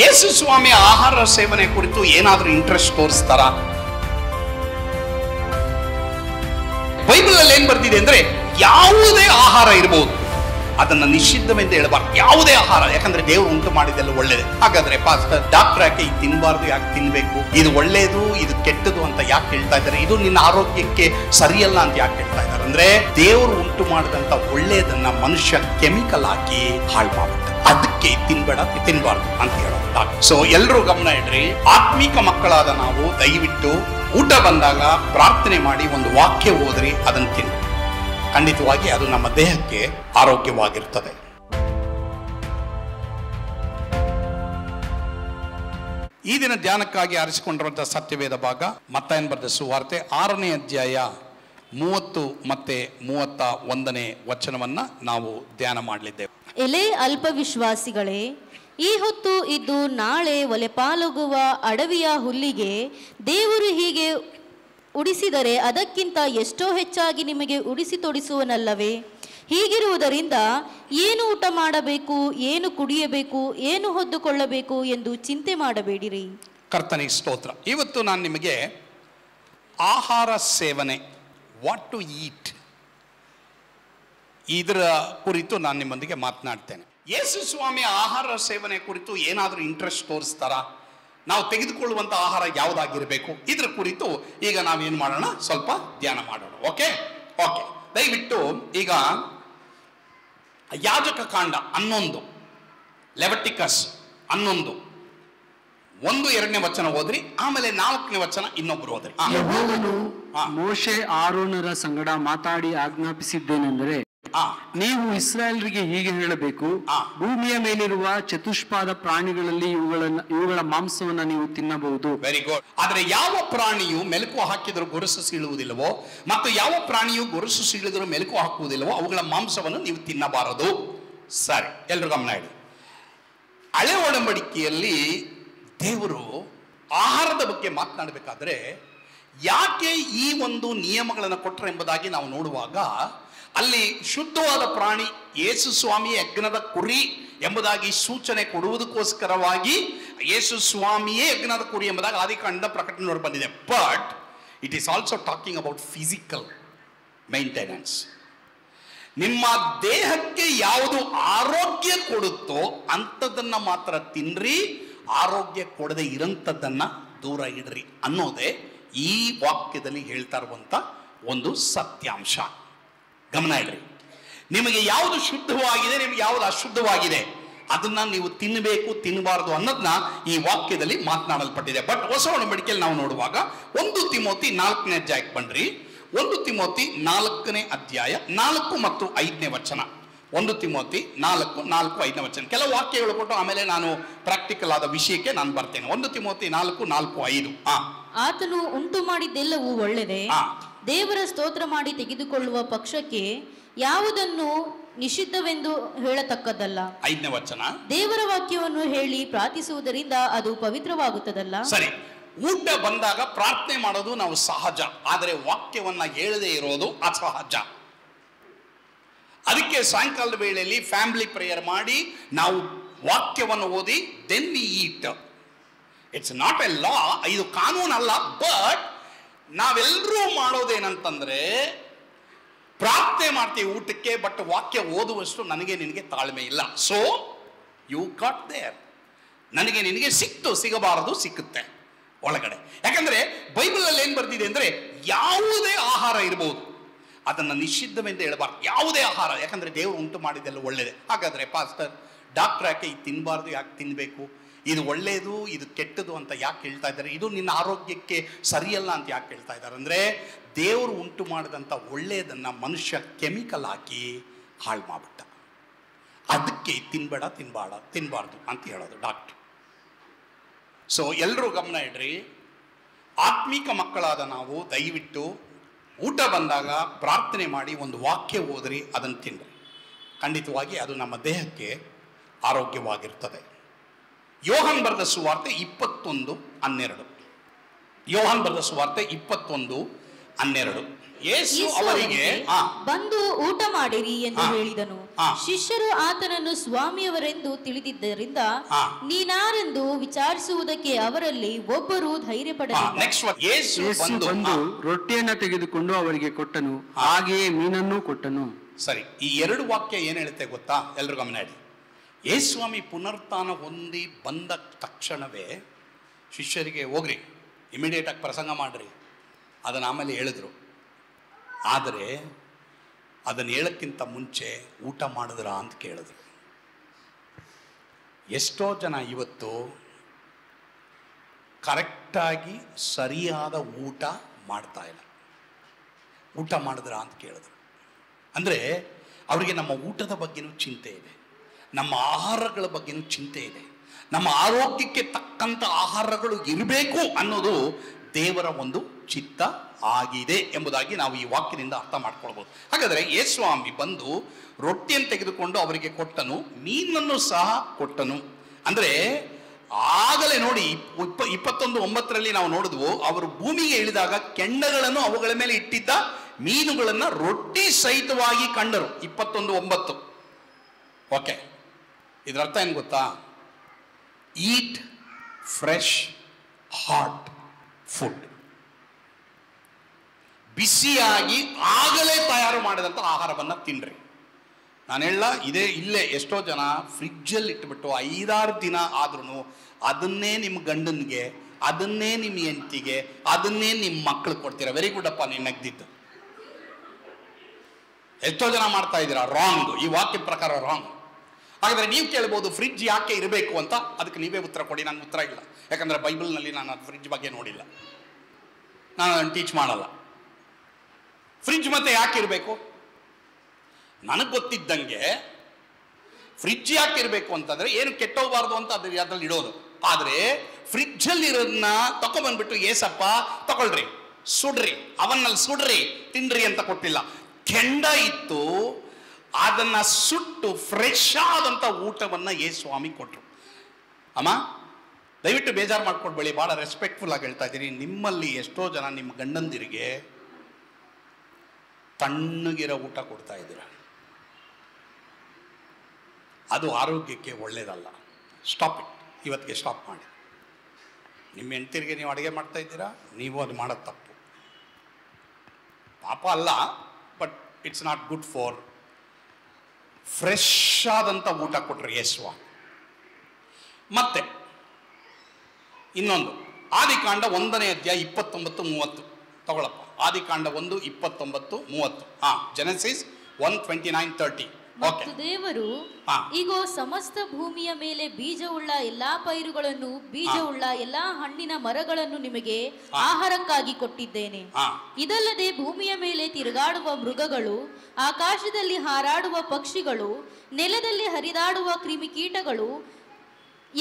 ಯೇಸು ಸ್ವಾಮಿ ಆಹಾರ ಸೇವನೆ ಕುರಿತು ಏನಾದರೂ ಇಂಟ್ರೆಸ್ಟ್ ತೋರಿಸ್ತಾರ? ಬೈಬಲ್ ಅಲ್ಲಿ ಏನ್ ಬರ್ತಿದೆ ಅಂದ್ರೆ ಯಾವುದೇ ಆಹಾರ ಇರಬಹುದು, ಅದನ್ನ ನಿಷಿದ್ಧವೆಂದು ಹೇಳಬಾರ್ದು. ಯಾವುದೇ ಆಹಾರ, ಯಾಕಂದ್ರೆ ದೇವರು ಉಂಟು ಮಾಡಿದೆಲ್ಲ ಒಳ್ಳೇದೇ. ಹಾಗಾದ್ರೆ ಪಾಸ್ಟರ್, ಡಾಕ್ಟರ್ ಯಾಕೆ ಇದು ತಿನ್ಬಾರ್ದು, ಯಾಕೆ ತಿನ್ಬೇಕು, ಇದು ಒಳ್ಳೇದು ಇದು ಕೆಟ್ಟದು ಅಂತ ಯಾಕೆ ಹೇಳ್ತಾ ಇದ್ದಾರೆ, ಇದು ನಿನ್ನ ಆರೋಗ್ಯಕ್ಕೆ ಸರಿಯಲ್ಲ ಅಂತ ಯಾಕೆ ಹೇಳ್ತಾ ಇದ್ದಾರೆ ಅಂದ್ರೆ, ದೇವರು ಉಂಟು ಮಾಡಿದಂತ ಒಳ್ಳೇದನ್ನ ಮನುಷ್ಯ ಕೆಮಿಕಲ್ ಹಾಕಿ ಹಾಳು ಮಾಡ್ತಾರೆ. ಅದಕ್ಕೆ ತಿನ್ಬೇಡ ತಿನ್ಬಾರ್ದು ಅಂತ ಹೇಳೋದು ಡಾಕ್ಟರ್. ಸೊ ಎಲ್ಲರೂ ಗಮನ ಇಡ್ರಿ, ಆತ್ಮಿಕ ಮಕ್ಕಳಾದ ನಾವು ದಯವಿಟ್ಟು ಊಟ ಬಂದಾಗ ಪ್ರಾರ್ಥನೆ ಮಾಡಿ ಒಂದು ವಾಕ್ಯ ಓದ್ರಿ, ಅದನ್ನು ತಿನ್ನಿ. ಖಂಡಿತವಾಗಿ ಅದು ನಮ್ಮ ದೇಹಕ್ಕೆ ಆರೋಗ್ಯವಾಗಿರ್ತದೆ. ಈ ದಿನ ಧ್ಯಾನಕ್ಕಾಗಿ ಆರಿಸಿಕೊಂಡಿರುವಂತಹ ಸತ್ಯವೇದ ಭಾಗ ಮತ್ತಾಯನ ಬರೆದ ಸುವಾರ್ತೆ 6ನೇ ಅಧ್ಯಾಯ 30 ಮತ್ತೆ 31ನೇ ವಚನವನ್ನ ನಾವು ಧ್ಯಾನ ಮಾಡಲಿದ್ದೇವೆ. ಎಲೆ ಅಲ್ಪ ವಿಶ್ವಾಸಿಗಳೇ, ಈ ಹೊತ್ತು ಇದ್ದು ನಾಳೆ ಒಲೆಪಾಲುಗುವ ಅಡವಿಯ ಹುಲ್ಲಿಗೆ ದೇವರು ಹೀಗೆ ಉಡಿಸಿದರೆ ಅದಕ್ಕಿಂತ ಎಷ್ಟೋ ಹೆಚ್ಚಾಗಿ ನಿಮಗೆ ಉಡಿಸಿ ತೊಡಿಸುವನಲ್ಲವೇ? ಹೀಗಿರುವುದರಿಂದ ಏನು ಊಟ ಮಾಡಬೇಕು, ಏನು ಕುಡಿಯಬೇಕು, ಏನು ಹೊದ್ದುಕೊಳ್ಳಬೇಕು ಎಂದು ಚಿಂತೆ ಮಾಡಬೇಡಿರಿ. ಕರ್ತನಿಗೆ ಸ್ತೋತ್ರ. ಇವತ್ತು ನಾನು ನಿಮಗೆ ಆಹಾರ ಸೇವನೆ, ವಾಟ್ ಟು ಈಟ್, ಇದರ ಕುರಿತು ನಾನು ನಿಮ್ಮೊಂದಿಗೆ ಮಾತನಾಡ್ತೇನೆ. ಯೇಸು ಸ್ವಾಮಿ ಆಹಾರ ಸೇವನೆ ಕುರಿತು ಏನಾದರೂ ಇಂಟ್ರೆಸ್ಟ್ ತೋರಿಸ್ತಾರ? ನಾವು ತೆಗೆದುಕೊಳ್ಳುವಂಥ ಆಹಾರ ಯಾವುದಾಗಿರಬೇಕು, ಇದರ ಕುರಿತು ಈಗ ನಾವೇನು ಮಾಡೋಣ, ಸ್ವಲ್ಪ ಧ್ಯಾನ ಮಾಡೋಣ. ಓಕೆ ಓಕೆ ದಯವಿಟ್ಟು ಈಗ ಯಾಜಕ ಕಾಂಡ 11 ಲೆವಿಟಿಕಸ್ 11 1-2ನೇ ವಚನ ಓದ್ರಿ, ಆಮೇಲೆ 4ನೇ ವಚನ ಇನ್ನೊಬ್ರು ಓದ್ರಿ. ಯೆಹೋವನು ಮೋಶೆ ಆರೋನರ ಸಂಗಡ ಮಾತಾಡಿ ಆಜ್ಞಾಪಿಸಿದ್ದೇನೆಂದರೆ, ನೀವು ಇಸ್ರಾಯೇಲರಿಗೆ ಹೀಗೆ ಹೇಳಬೇಕು, ಭೂಮಿಯ ಮೇಲಿರುವ ಚತುಷ್ಪಾದ ಪ್ರಾಣಿಗಳಲ್ಲಿ ಇವುಗಳ ಮಾಂಸವನ್ನ ನೀವು ತಿನ್ನಬಹುದು. Very good. ಆದ್ರೆ ಯಾವ ಪ್ರಾಣಿಯು ಮೆಲುಕು ಹಾಕಿದರೂ ಗೊರಸು ಸೀಳುವುದಿಲ್ಲವೋ ಮತ್ತು ಯಾವ ಪ್ರಾಣಿಯು ಗೊರಸು ಸೀಳಿದರೂ ಮೆಲುಕು ಹಾಕುವುದಿಲ್ಲವೋ ಅವುಗಳ ಮಾಂಸವನ್ನು ನೀವು ತಿನ್ನಬಾರದು. ಸರಿ, ಎಲ್ರು ಗಮನ ಇಡಿ. ಹಳೆ ಒಡಂಬಡಿಕೆಯಲ್ಲಿ ದೇವರು ಆಹಾರದ ಬಗ್ಗೆ ಮಾತನಾಡಬೇಕಾದ್ರೆ ಯಾಕೆ ಈ ಒಂದು ನಿಯಮಗಳನ್ನು ಕೊಟ್ಟರು ಎಂಬುದಾಗಿ ನಾವು ನೋಡುವಾಗ, ಅಲ್ಲಿ ಶುದ್ಧವಾದ ಪ್ರಾಣಿ ಯೇಸು ಸ್ವಾಮಿ ಯಜ್ಞದ ಕುರಿ ಎಂಬುದಾಗಿ ಸೂಚನೆ ಕೊಡುವುದಕ್ಕೋಸ್ಕರವಾಗಿ ಯೇಸು ಸ್ವಾಮಿಯೇ ಯಜ್ಞದ ಕುರಿ ಎಂಬುದಾಗಿ ಆದಿಕಾಂಡ ಪ್ರಕಟಣೆ ಬಂದಿದೆ. But it is also talking about physical maintenance. ನಿಮ್ಮ ದೇಹಕ್ಕೆ ಯಾವುದು ಆರೋಗ್ಯ ಕೊಡುತ್ತೋ ಅಂಥದ್ದನ್ನ ಮಾತ್ರ ತಿನ್ರಿ, ಆರೋಗ್ಯ ಕೊಡದೆ ಇರಂಥದ್ದನ್ನ ದೂರ ಇಡ್ರಿ ಅನ್ನೋದೇ ಈ ವಾಕ್ಯದಲ್ಲಿ ಹೇಳ್ತಾ ಇರುವಂತ ಒಂದು ಸತ್ಯಾಂಶ. ಗಮನ ಇಡ್ರಿ. ನಿಮಗೆ ಯಾವುದು ಶುದ್ಧವಾಗಿದೆ, ನಿಮಗೆ ಯಾವುದು ಅಶುದ್ಧವಾಗಿದೆ, ಅದನ್ನ ನೀವು ತಿನ್ನಬೇಕು ತಿನ್ನಬಾರದು ಅನ್ನೋದನ್ನ ಈ ವಾಕ್ಯದಲ್ಲಿ ಮಾತನಾಡಲ್ಪಟ್ಟಿದೆ. ಬಟ್ ಹೊಸ ಒಡಂಬಡಿಕೆಯಲ್ಲಿ ನಾವು ನೋಡುವಾಗ 1 ತಿಮೋತಿ 4ನೇ ಅಧ್ಯಾಯಕ್ಕೆ ಬನ್ರಿ. 1 ತಿಮೋತಿ 4ನೇ ಅಧ್ಯಾಯ 4 ಮತ್ತು 5ನೇ ವಚನ. 1 ತಿಮೋತಿ 4, 5ನೇ ವಚನ. ಕೆಲವು ವಾಕ್ಯಗಳು ಕೊಟ್ಟು ಆಮೇಲೆ ನಾನು ಪ್ರಾಕ್ಟಿಕಲ್ ಆದ ವಿಷಯಕ್ಕೆ ನಾನು ಬರ್ತೇನೆ. 1 ತಿಮೋತಿ 4, 5. ಆತನು ಉಂಟು ಮಾಡಿದ್ದೆಲ್ಲವೂ ಒಳ್ಳೆಯದೇ. ದೇವರ ಸ್ತೋತ್ರ ಮಾಡಿ ತೆಗೆದುಕೊಳ್ಳುವ ಪಕ್ಷಕ್ಕೆ ಯಾವುದನ್ನು ನಿಷಿದ್ಧವೆಂದು ಹೇಳತಕ್ಕದ್ದಲ್ಲ. 5ನೇ ವಚನ. ದೇವರ ವಾಕ್ಯವನ್ನು ಹೇಳಿ ಪ್ರಾರ್ಥಿಸುವುದರಿಂದ ಅದು ಪವಿತ್ರವಾಗುತ್ತದಲ್ಲ. ಸರಿ, ಊಟ ಬಂದಾಗ ಪ್ರಾರ್ಥನೆ ಮಾಡೋದು ನಾವು ಸಹಜ, ಆದರೆ ವಾಕ್ಯವನ್ನ ಹೇಳದೇ ಇರೋದು ಅಸಹಜ. ಅದಕ್ಕೆ ಸಾಯಂಕಾಲದ ವೇಳೆಯಲ್ಲಿ ಫ್ಯಾಮಿಲಿ ಪ್ರೇಯರ್ ಮಾಡಿ ನಾವು ವಾಕ್ಯವನ್ನು ಓದಿ then we eat. It's not a law, ಇದು ಕಾನೂನಲ್ಲ. ಬಟ್ ನಾವೆಲ್ಲರೂ ಮಾಡೋದೇನಂತಂದ್ರೆ ಪ್ರಾರ್ಥನೆ ಮಾಡ್ತೀವಿ ಊಟಕ್ಕೆ, ಬಟ್ ವಾಕ್ಯ ಓದುವಷ್ಟು ನನಗೆ ನಿನಗೆ ತಾಳ್ಮೆ ಇಲ್ಲ. So you got there. ನನಗೆ ನಿನಗೆ ಸಿಗಬಾರದು, ಸಿಕ್ಕುತ್ತೆ ಒಳಗಡೆ. ಯಾಕಂದ್ರೆ ಬೈಬಲ್ ಅಲ್ಲಿ ಏನ್ ಬರ್ತಿದೆ ಅಂದ್ರೆ ಯಾವುದೇ ಆಹಾರ ಇರಬಹುದು, ಅದನ್ನ ನಿಷಿದ್ಧವೆಂದು ಹೇಳಬಾರ್ದು. ಯಾವುದೇ ಆಹಾರ, ಯಾಕಂದ್ರೆ ದೇವರು ಉಂಟು ಮಾಡಿದೆಲ್ಲ ಒಳ್ಳೇದೇ. ಹಾಗಾದ್ರೆ ಪಾಸ್ಟರ್, ಡಾಕ್ಟರ್ ಯಾಕೆ ಇದು ತಿನ್ನಬಾರ್ದು, ಯಾಕೆ ತಿನ್ನಬೇಕು, ಇದು ಒಳ್ಳೆಯದು ಇದು ಕೆಟ್ಟದು ಅಂತ ಯಾಕೆ ಹೇಳ್ತಾ ಇದ್ದಾರೆ, ಇದು ನಿನ್ನ ಆರೋಗ್ಯಕ್ಕೆ ಸರಿಯಲ್ಲ ಅಂತ ಯಾಕೆ ಹೇಳ್ತಾ ಇದ್ದಾರೆ ಅಂದ್ರೆ, ದೇವರು ಉಂಟು ಮಾಡಿದಂಥ ಒಳ್ಳೆಯದನ್ನ ಮನುಷ್ಯ ಕೆಮಿಕಲ್ ಹಾಕಿ ಹಾಳು ಮಾಡ್ಬಿಟ್ಟ. ಅದಕ್ಕೆ ತಿನ್ಬೇಡ ತಿನ್ನಬಾರ್ದು ಅಂತ ಹೇಳೋದು ಡಾಕ್ಟರ್. ಸೊ ಎಲ್ಲರೂ ಗಮನ ಇಡ್ರಿ, ಆತ್ಮಿಕ ಮಕ್ಕಳಾದ ನಾವು ದಯವಿಟ್ಟು ಊಟ ಬಂದಾಗ ಪ್ರಾರ್ಥನೆ ಮಾಡಿ ಒಂದು ವಾಕ್ಯ ಓದ್ರಿ, ಅದನ್ನು ತಿನ್ರಿ. ಖಂಡಿತವಾಗಿ ಅದು ನಮ್ಮ ದೇಹಕ್ಕೆ ಆರೋಗ್ಯವಾಗಿರ್ತದೆ. ಯೋಹಾನ್ ಬರೆದ ಸುವಾರ್ತೆ 21:12. ಯೋಹಾನ್ ಬರೆದ ಸುವಾರ್ತೆ 21, 12. ಯೇಸು ಅವರಿಗೆ ಬಂದು ಊಟ ಮಾಡಿರಿ ಎಂದು ಹೇಳಿದನು. ಶಿಷ್ಯರು ಆತನನ್ನು ಸ್ವಾಮಿಯವರೆಂದು ತಿಳಿದಿದ್ದರಿಂದ ನೀನಾರೆಂದು ವಿಚಾರಿಸುವುದಕ್ಕೆ ಅವರಲ್ಲಿ ಒಬ್ಬರು ಧೈರ್ಯ ಪಡಲಿಲ್ಲ. ಯೇಸು ಬಂದು ರೊಟ್ಟಿಯನ್ನ ತೆಗೆದುಕೊಂಡು ಅವರಿಗೆ ಕೊಟ್ಟನು, ಹಾಗೆಯೇ ಮೀನನ್ನು ಕೊಟ್ಟನು. ಸರಿ, ಈ ಎರಡು ವಾಕ್ಯ ಏನ್ ಹೇಳುತ್ತೆ ಗೊತ್ತಾ? ಎಲ್ರು ಗಮನ ಇಡಿ. ಯೇಸುಸ್ವಾಮಿ ಪುನರುತ್ಥಾನ ಹೊಂದಿ ಬಂದ ತಕ್ಷಣವೇ ಶಿಷ್ಯರಿಗೆ ಹೋಗ್ರಿ, ಇಮಿಡಿಯೇಟ್ ಆಗಿ ಪ್ರಸಂಗ ಮಾಡ್ರಿ, ಅದನ್ನ ಆಮೇಲೆ ಹೇಳಿದ್ರು. ಆದರೆ ಅದನ್ನು ಹೇಳಕ್ಕಿಂತ ಮುಂಚೆ ಊಟ ಮಾಡಿದ್ರ ಅಂತ ಕೇಳಿದ್ರು. ಎಷ್ಟೋ ಜನ ಇವತ್ತು ಕರೆಕ್ಟಾಗಿ ಸರಿಯಾದ ಊಟ ಮಾಡ್ತಾ ಇಲ್ಲ. ಊಟ ಮಾಡಿದ್ರ ಅಂತ ಕೇಳಿದ್ರು. ಅಂದರೆ ಅವರಿಗೆ ನಮ್ಮ ಊಟದ ಬಗ್ಗೆನೂ ಚಿಂತೆ ಇದೆ, ನಮ್ಮ ಆಹಾರಗಳ ಬಗ್ಗೆನೂ ಚಿಂತೆ ಇದೆ. ನಮ್ಮ ಆರೋಗ್ಯಕ್ಕೆ ತಕ್ಕಂಥ ಆಹಾರಗಳು ಇರಬೇಕು ಅನ್ನೋದು ದೇವರ ಒಂದು ಚಿತ್ತ ಆಗಿದೆ ಎಂಬುದಾಗಿ ನಾವು ಈ ವಾಕ್ಯದಿಂದ ಅರ್ಥ ಮಾಡ್ಕೊಳ್ಬೋದು. ಹಾಗಾದರೆ ಯೇಸುಸ್ವಾಮಿ ಬಂದು ರೊಟ್ಟಿಯನ್ನು ತೆಗೆದುಕೊಂಡು ಅವರಿಗೆ ಕೊಟ್ಟನು, ಮೀನನ್ನು ಸಹ ಕೊಟ್ಟನು. ಅಂದರೆ ಆಗಲೇ ನೋಡಿ 21:9 ನಾವು ನೋಡಿದ್ವು, ಅವರು ಭೂಮಿಗೆ ಇಳಿದಾಗ ಕೆಂಡಗಳನ್ನು ಅವುಗಳ ಮೇಲೆ ಇಟ್ಟಿದ್ದ ಮೀನುಗಳನ್ನು ರೊಟ್ಟಿ ಸಹಿತವಾಗಿ ಕಂಡರು. 21:9. ಓಕೆ, ಇದರ ಅರ್ಥ ಏನು ಗೊತ್ತಾ? ಈಟ್ ಫ್ರೆಶ್ ಹಾಟ್ ಫುಡ್. ಬಿಸಿಯಾಗಿ ಆಗಲೇ ತಯಾರು ಮಾಡಿದಂಥ ಆಹಾರವನ್ನು ತಿನ್ರಿ. ನಾನು ಹೇಳ ಇಲ್ಲೇ ಎಷ್ಟೋ ಜನ ಫ್ರಿಜ್ಜಲ್ಲಿ ಇಟ್ಬಿಟ್ಟು 5-6 ದಿನ ಆದ್ರೂ ಅದನ್ನೇ ನಿಮ್ಮ ಗಂಡನಿಗೆ, ಅದನ್ನೇ ನಿಮ್ಮ ಹೆಂಡತಿಗೆ, ಅದನ್ನೇ ನಿಮ್ಮ ಮಕ್ಕಳು ಕೊಡ್ತೀರ. ವೆರಿ ಗುಡ್ ಅಪ್ಪ, ನೀನು ನಗ್ದಿದ್ದು. ಎಷ್ಟೋ ಜನ ಮಾಡ್ತಾ ಇದ್ದೀರಾ ರಾಂಗ್, ಈ ವಾಕ್ಯ ಪ್ರಕಾರ ರಾಂಗ್. ಹಾಗಾದ್ರೆ ನೀವು ಕೇಳ್ಬೋದು ಫ್ರಿಡ್ಜ್ ಯಾಕೆ ಇರಬೇಕು ಅಂತ. ಅದಕ್ಕೆ ನೀವೇ ಉತ್ತರ ಕೊಡಿ, ನನಗೆ ಉತ್ತರ ಇಲ್ಲ. ಯಾಕಂದರೆ ಬೈಬಲ್ನಲ್ಲಿ ನಾನು ಫ್ರಿಡ್ಜ್ ಬಗ್ಗೆ ನೋಡಿಲ್ಲ, ನಾನು ಅದನ್ನು ಟೀಚ್ ಮಾಡಲ್ಲ. ಫ್ರಿಡ್ಜ್ ಮತ್ತೆ ಯಾಕೆ ಇರಬೇಕು? ನನಗೆ ಗೊತ್ತಿದ್ದಂಗೆ ಫ್ರಿಡ್ಜ್ ಯಾಕೆ ಇರಬೇಕು ಅಂತಂದರೆ ಏನು ಕೆಟ್ಟೋಗಬಾರ್ದು ಅಂತ ಅದ್ರಲ್ಲಿ ಇಡೋದು. ಆದರೆ ಫ್ರಿಡ್ಜಲ್ಲಿ ಇರೋದನ್ನ ತಗೊಬಂದ್ಬಿಟ್ಟು ಏಸಪ್ಪ ತಗೊಳ್ರಿ, ಸುಡ್ರಿ, ಅವನ್ನಲ್ಲಿ ಸುಡ್ರಿ, ತಿನ್ರಿ ಅಂತ ಕೊಟ್ಟಿಲ್ಲ. ಕೆಂಡ ಇತ್ತು, ಅದನ್ನ ಸುಟ್ಟು ಫ್ರೆಶ್ ಆದಂಥ ಊಟವನ್ನ ಯೇಸುಸ್ವಾಮಿ ಕೊಟ್ಟರು. ಅಮ್ಮ ದಯವಿಟ್ಟು ಬೇಜಾರು ಮಾಡ್ಕೊಡ್ಬೇಡಿ, ಭಾಳ ರೆಸ್ಪೆಕ್ಟ್ಫುಲ್ ಆಗಿ ಹೇಳ್ತಾ ಇದ್ದೀನಿ. ನಿಮ್ಮಲ್ಲಿ ಎಷ್ಟೋ ಜನ ನಿಮ್ಮ ಗಂಡಂದಿರಿಗೆ ತಣ್ಣಗಿರೋ ಊಟ ಕೊಡ್ತಾ ಇದ್ದೀರಾ, ಅದು ಆರೋಗ್ಯಕ್ಕೆ ಒಳ್ಳೇದಲ್ಲ. ಸ್ಟಾಪ್ ಇಟ್, ಇವತ್ತಿಗೆ ಸ್ಟಾಪ್ ಮಾಡಿ. ನಿಮ್ಮ ಹೆಂಡತಿರಿಗೆ ನೀವು ಅಡುಗೆ ಮಾಡ್ತಾ ಇದ್ದೀರಾ, ನೀವು ಅದು ಮಾಡೋದು ತಪ್ಪು. ಪಾಪ ಅಲ್ಲ, but it's not good for. Fresh ಆದಂಥ ಊಟ ಕೊಟ್ರಿ ಯೇಸುಸ್ವಾಮಿ. ಮತ್ತೆ ಇನ್ನೊಂದು, ಆದಿಕಾಂಡ 1ನೇ ಅಧ್ಯಾಯ 29-30 ತಗೊಳಪ್ಪ. ಆದಿಕಾಂಡ 1:29-30. ಜೆನೆಸಿಸ್ 1:29-30. ಮತ್ತು ದೇವರು ಈಗೋ ಸಮಸ್ತ ಭೂಮಿಯ ಮೇಲೆ ಬೀಜವುಳ್ಳ ಎಲ್ಲಾ ಪೈರುಗಳನ್ನು, ಬೀಜವುಳ್ಳ ಎಲ್ಲಾ ಹಣ್ಣಿನ ಮರಗಳನ್ನು ನಿಮಗೆ ಆಹಾರಕ್ಕಾಗಿ ಕೊಟ್ಟಿದ್ದೇನೆ. ಇದಲ್ಲದೆ ಭೂಮಿಯ ಮೇಲೆ ತಿರುಗಾಡುವ ಮೃಗಗಳು, ಆಕಾಶದಲ್ಲಿ ಹಾರಾಡುವ ಪಕ್ಷಿಗಳು, ನೆಲದಲ್ಲಿ ಹರಿದಾಡುವ ಕ್ರಿಮಿಕೀಟಗಳು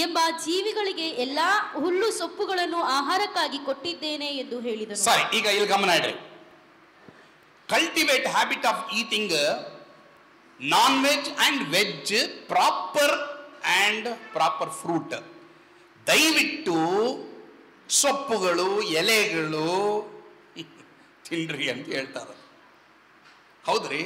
ಎಂಬ ಜೀವಿಗಳಿಗೆ ಎಲ್ಲಾ ಹುಲ್ಲು ಸೊಪ್ಪುಗಳನ್ನು ಆಹಾರಕ್ಕಾಗಿ ಕೊಟ್ಟಿದ್ದೇನೆ ಎಂದು ಹೇಳಿದನು. ಸರಿ, ಈಗ ಇಲ್ಲಿ ಗಮನ ಇಡ್ರಿ. Cultivate habit of eating non-veg and veg, proper fruit. ದಯವಿಟ್ಟು ಸೊಪ್ಪುಗಳು, ಎಲೆಗಳು ತಿನ್ರಿ ಅಂತ ಹೇಳ್ತಾರೆ. ಹೌದ್ರಿ?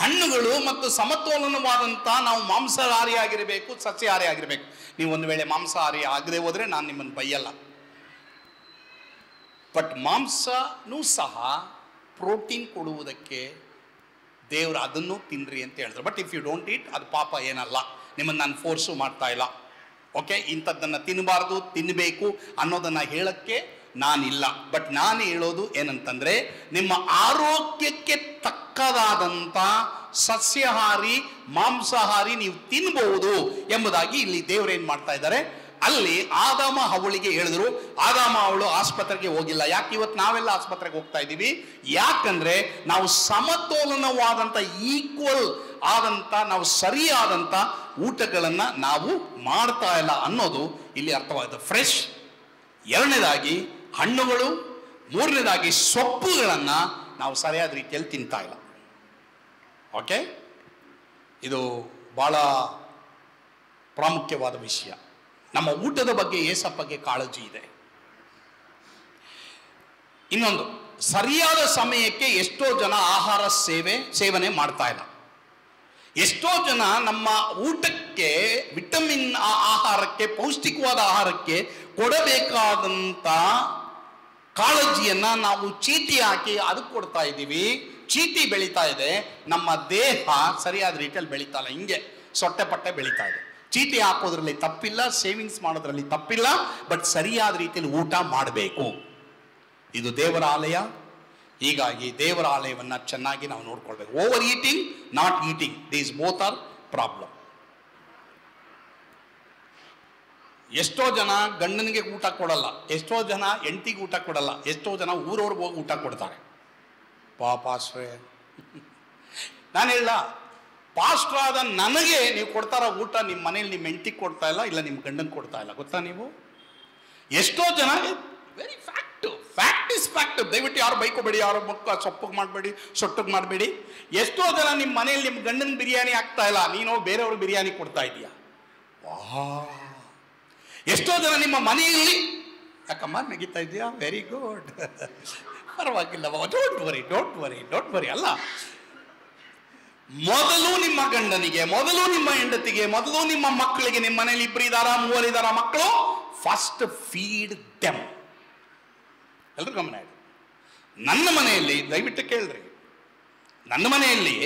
ಹಣ್ಣುಗಳು ಮತ್ತು ಸಮತೋಲನವಾದಂಥ, ನಾವು ಮಾಂಸಾಹಾರಿ ಆಗಿರಬೇಕು, ಸಸ್ಯಾಹಾರಿ ಆಗಿರಬೇಕು. ನೀವು ಒಂದು ವೇಳೆ ಮಾಂಸಾಹಾರಿ ಆಗದೆ ಹೋದರೆ ನಾನು ನಿಮ್ಮನ್ನು ಬೈಯಲ್ಲ. ಬಟ್ ಮಾಂಸನೂ ಸಹ ಪ್ರೋಟೀನ್ ಕೊಡುವುದಕ್ಕೆ ದೇವರು ಅದನ್ನು ತಿನ್ರಿ ಅಂತ ಹೇಳಿದ್ರು. But if you don't eat, ಅದು ಪಾಪ ಏನಲ್ಲ, ನಿಮ್ಮನ್ನು ನಾನು ಫೋರ್ಸು ಮಾಡ್ತಾ ಇಲ್ಲ. ಓಕೆ, ಇಂಥದ್ದನ್ನು ತಿನ್ನಬಾರ್ದು, ತಿನ್ನಬೇಕು ಅನ್ನೋದನ್ನು ಹೇಳಕ್ಕೆ ನಾನಿಲ್ಲ. ಬಟ್ ನಾನು ಹೇಳೋದು ಏನಂತಂದರೆ, ನಿಮ್ಮ ಆರೋಗ್ಯಕ್ಕೆ ತಕ್ಕದಾದಂಥ ಸಸ್ಯಾಹಾರಿ, ಮಾಂಸಾಹಾರಿ ನೀವು ತಿನ್ಬಹುದು ಎಂಬುದಾಗಿ ಇಲ್ಲಿ ದೇವರು ಏನು ಮಾಡ್ತಾ ಇದ್ದಾರೆ. ಅಲ್ಲಿ ಆದಾಮ ಹವಳಿಗೆ ಹೇಳಿದ್ರು. ಆದಾಮ ಅವಳು ಆಸ್ಪತ್ರೆಗೆ ಹೋಗಿಲ್ಲ. ಯಾಕೆ? ಇವತ್ತು ನಾವೆಲ್ಲ ಆಸ್ಪತ್ರೆಗೆ ಹೋಗ್ತಾ ಇದ್ದೀವಿ. ಯಾಕಂದ್ರೆ ನಾವು ಸಮತೋಲನವಾದಂಥ, ಈಕ್ವಲ್ ಆದಂಥ, ನಾವು ಸರಿಯಾದಂಥ ಊಟಗಳನ್ನು ನಾವು ಮಾಡ್ತಾ ಇಲ್ಲ ಅನ್ನೋದು ಇಲ್ಲಿ ಅರ್ಥವಾಗಿದೆ. ಫ್ರೆಶ್, ಎರಡನೇದಾಗಿ ಹಣ್ಣುಗಳು, ಮೂರನೇದಾಗಿ ಸೊಪ್ಪುಗಳನ್ನು ನಾವು ಸರಿಯಾದ ರೀತಿಯಲ್ಲಿ ತಿಂತಾ ಇಲ್ಲ. ಓಕೆ, ಇದು ಬಹಳ ಪ್ರಾಮುಖ್ಯವಾದ ವಿಷಯ. ನಮ್ಮ ಊಟದ ಬಗ್ಗೆ ಏಸಪ್ಪಗೆ ಕಾಳಜಿ ಇದೆ. ಇನ್ನೊಂದು, ಸರಿಯಾದ ಸಮಯಕ್ಕೆ ಎಷ್ಟೋ ಜನ ಆಹಾರ ಸೇವನೆ ಮಾಡ್ತಾ ಇಲ್ಲ. ಎಷ್ಟೋ ಜನ ನಮ್ಮ ಊಟಕ್ಕೆ, ವಿಟಮಿನ್ ಆಹಾರಕ್ಕೆ, ಪೌಷ್ಟಿಕವಾದ ಆಹಾರಕ್ಕೆ ಕೊಡಬೇಕಾದಂತ ಕಾಳಜಿಯನ್ನ ನಾವು ಚೀಟಿ ಹಾಕಿ ಅದಕ್ಕೆ ಕೊಡ್ತಾ ಇದ್ದೀವಿ. ಚೀಟಿ ಬೆಳೀತಾ ಇದೆ, ನಮ್ಮ ದೇಹ ಸರಿಯಾದ ರೀತಿಯಲ್ಲಿ ಬೆಳೀತಾ ಇಲ್ಲ, ಹಿಂಗೆ ಸೊಟ್ಟೆ ಪಟ್ಟೆ ಬೆಳೀತಾ ಇದೆ. ಚೀಟಿ ಹಾಕೋದ್ರಲ್ಲಿ ತಪ್ಪಿಲ್ಲ, ಸೇವಿಂಗ್ಸ್ ಮಾಡೋದ್ರಲ್ಲಿ ತಪ್ಪಿಲ್ಲ, ಬಟ್ ಸರಿಯಾದ ರೀತಿಯಲ್ಲಿ ಊಟ ಮಾಡಬೇಕು. ಇದು ದೇವರ ಆಲಯ. ಹೀಗಾಗಿ ದೇವರ ಆಲಯವನ್ನ ಚೆನ್ನಾಗಿ ನಾವು ನೋಡ್ಕೊಳ್ಬೇಕು. Over eating, not eating, these both are problem. ಎಷ್ಟೋ ಜನ ಗಂಡನಿಗೆ ಊಟ ಕೊಡಲ್ಲ, ಎಷ್ಟೋ ಜನ ಹೆಂಡತಿಗೆ ಊಟ ಕೊಡಲ್ಲ, ಎಷ್ಟೋ ಜನ ಊರವ್ರಿಗೆ ಹೋಗಿ ಊಟ ಕೊಡ್ತಾರೆ. ಪಾಪಾಶ್ರಯ. ನಾನು ಹೇಳ, ಪಾಸ್ಟರ್ ಆದ ನನಗೆ ನೀವು ಕೊಡ್ತಾರ ಊಟ ನಿಮ್ಮ ಮನೇಲಿ ನಿಮ್ಮ ಹೆಂಡತಿಗೆ ಕೊಡ್ತಾ ಇಲ್ಲ, ಇಲ್ಲ ನಿಮ್ಮ ಗಂಡನ್ ಕೊಡ್ತಾ ಇಲ್ಲ, ಗೊತ್ತಾ? ನೀವು ಎಷ್ಟೋ ಜನ, ವೆರಿ ಫ್ಯಾಕ್ಟ್ ಇಸ್ ಫ್ಯಾಕ್ಟ್. ದಯವಿಟ್ಟು ಯಾರು ಬೈಕೋಬೇಡಿ, ಯಾರು ಮುಖ ಸೊಪ್ಪಿಗೆ ಮಾಡಬೇಡಿ, ಸೊಟ್ಟಿಗೆ ಮಾಡಬೇಡಿ. ಎಷ್ಟೋ ಜನ ನಿಮ್ಮ ಮನೇಲಿ ನಿಮ್ಮ ಗಂಡನ ಬಿರಿಯಾನಿ ಆಗ್ತಾ ಇಲ್ಲ, ನೀನು ಬೇರೆಯವ್ರಿಗೆ ಬಿರಿಯಾನಿ ಕೊಡ್ತಾ ಇದೀಯಾ. ವಾ, ಎಷ್ಟೋ ಜನ ನಿಮ್ಮ ಮನೆಯಲ್ಲಿ, ಯಾಕಮ್ಮ ನಗಿತಾ ಇದೆಯಾ, ವೆರಿ ಗುಡ್, ಪರವಾಗಿಲ್ಲ, ಡೋಂಟ್ ವರಿ ಅಲ್ಲ. ಮೊದಲು ನಿಮ್ಮ ಗಂಡನಿಗೆ, ಮೊದಲು ನಿಮ್ಮ ಹೆಂಡತಿಗೆ, ಮೊದಲು ನಿಮ್ಮ ಮಕ್ಕಳಿಗೆ, ನಿಮ್ಮ ಮನೇಲಿ 2 ಇದ್ದಾರ 3 ಇದ್ದಾರ ಮಕ್ಕಳು, ಫಸ್ಟ್ ಫೀಡ್ ದೆಮ್. ಎಲ್ರು ಗಮನ ಇಡಿ. ನನ್ನ ಮನೆಯಲ್ಲಿ, ದಯವಿಟ್ಟು ಕೇಳ್ರಿ, ನನ್ನ ಮನೆಯಲ್ಲಿ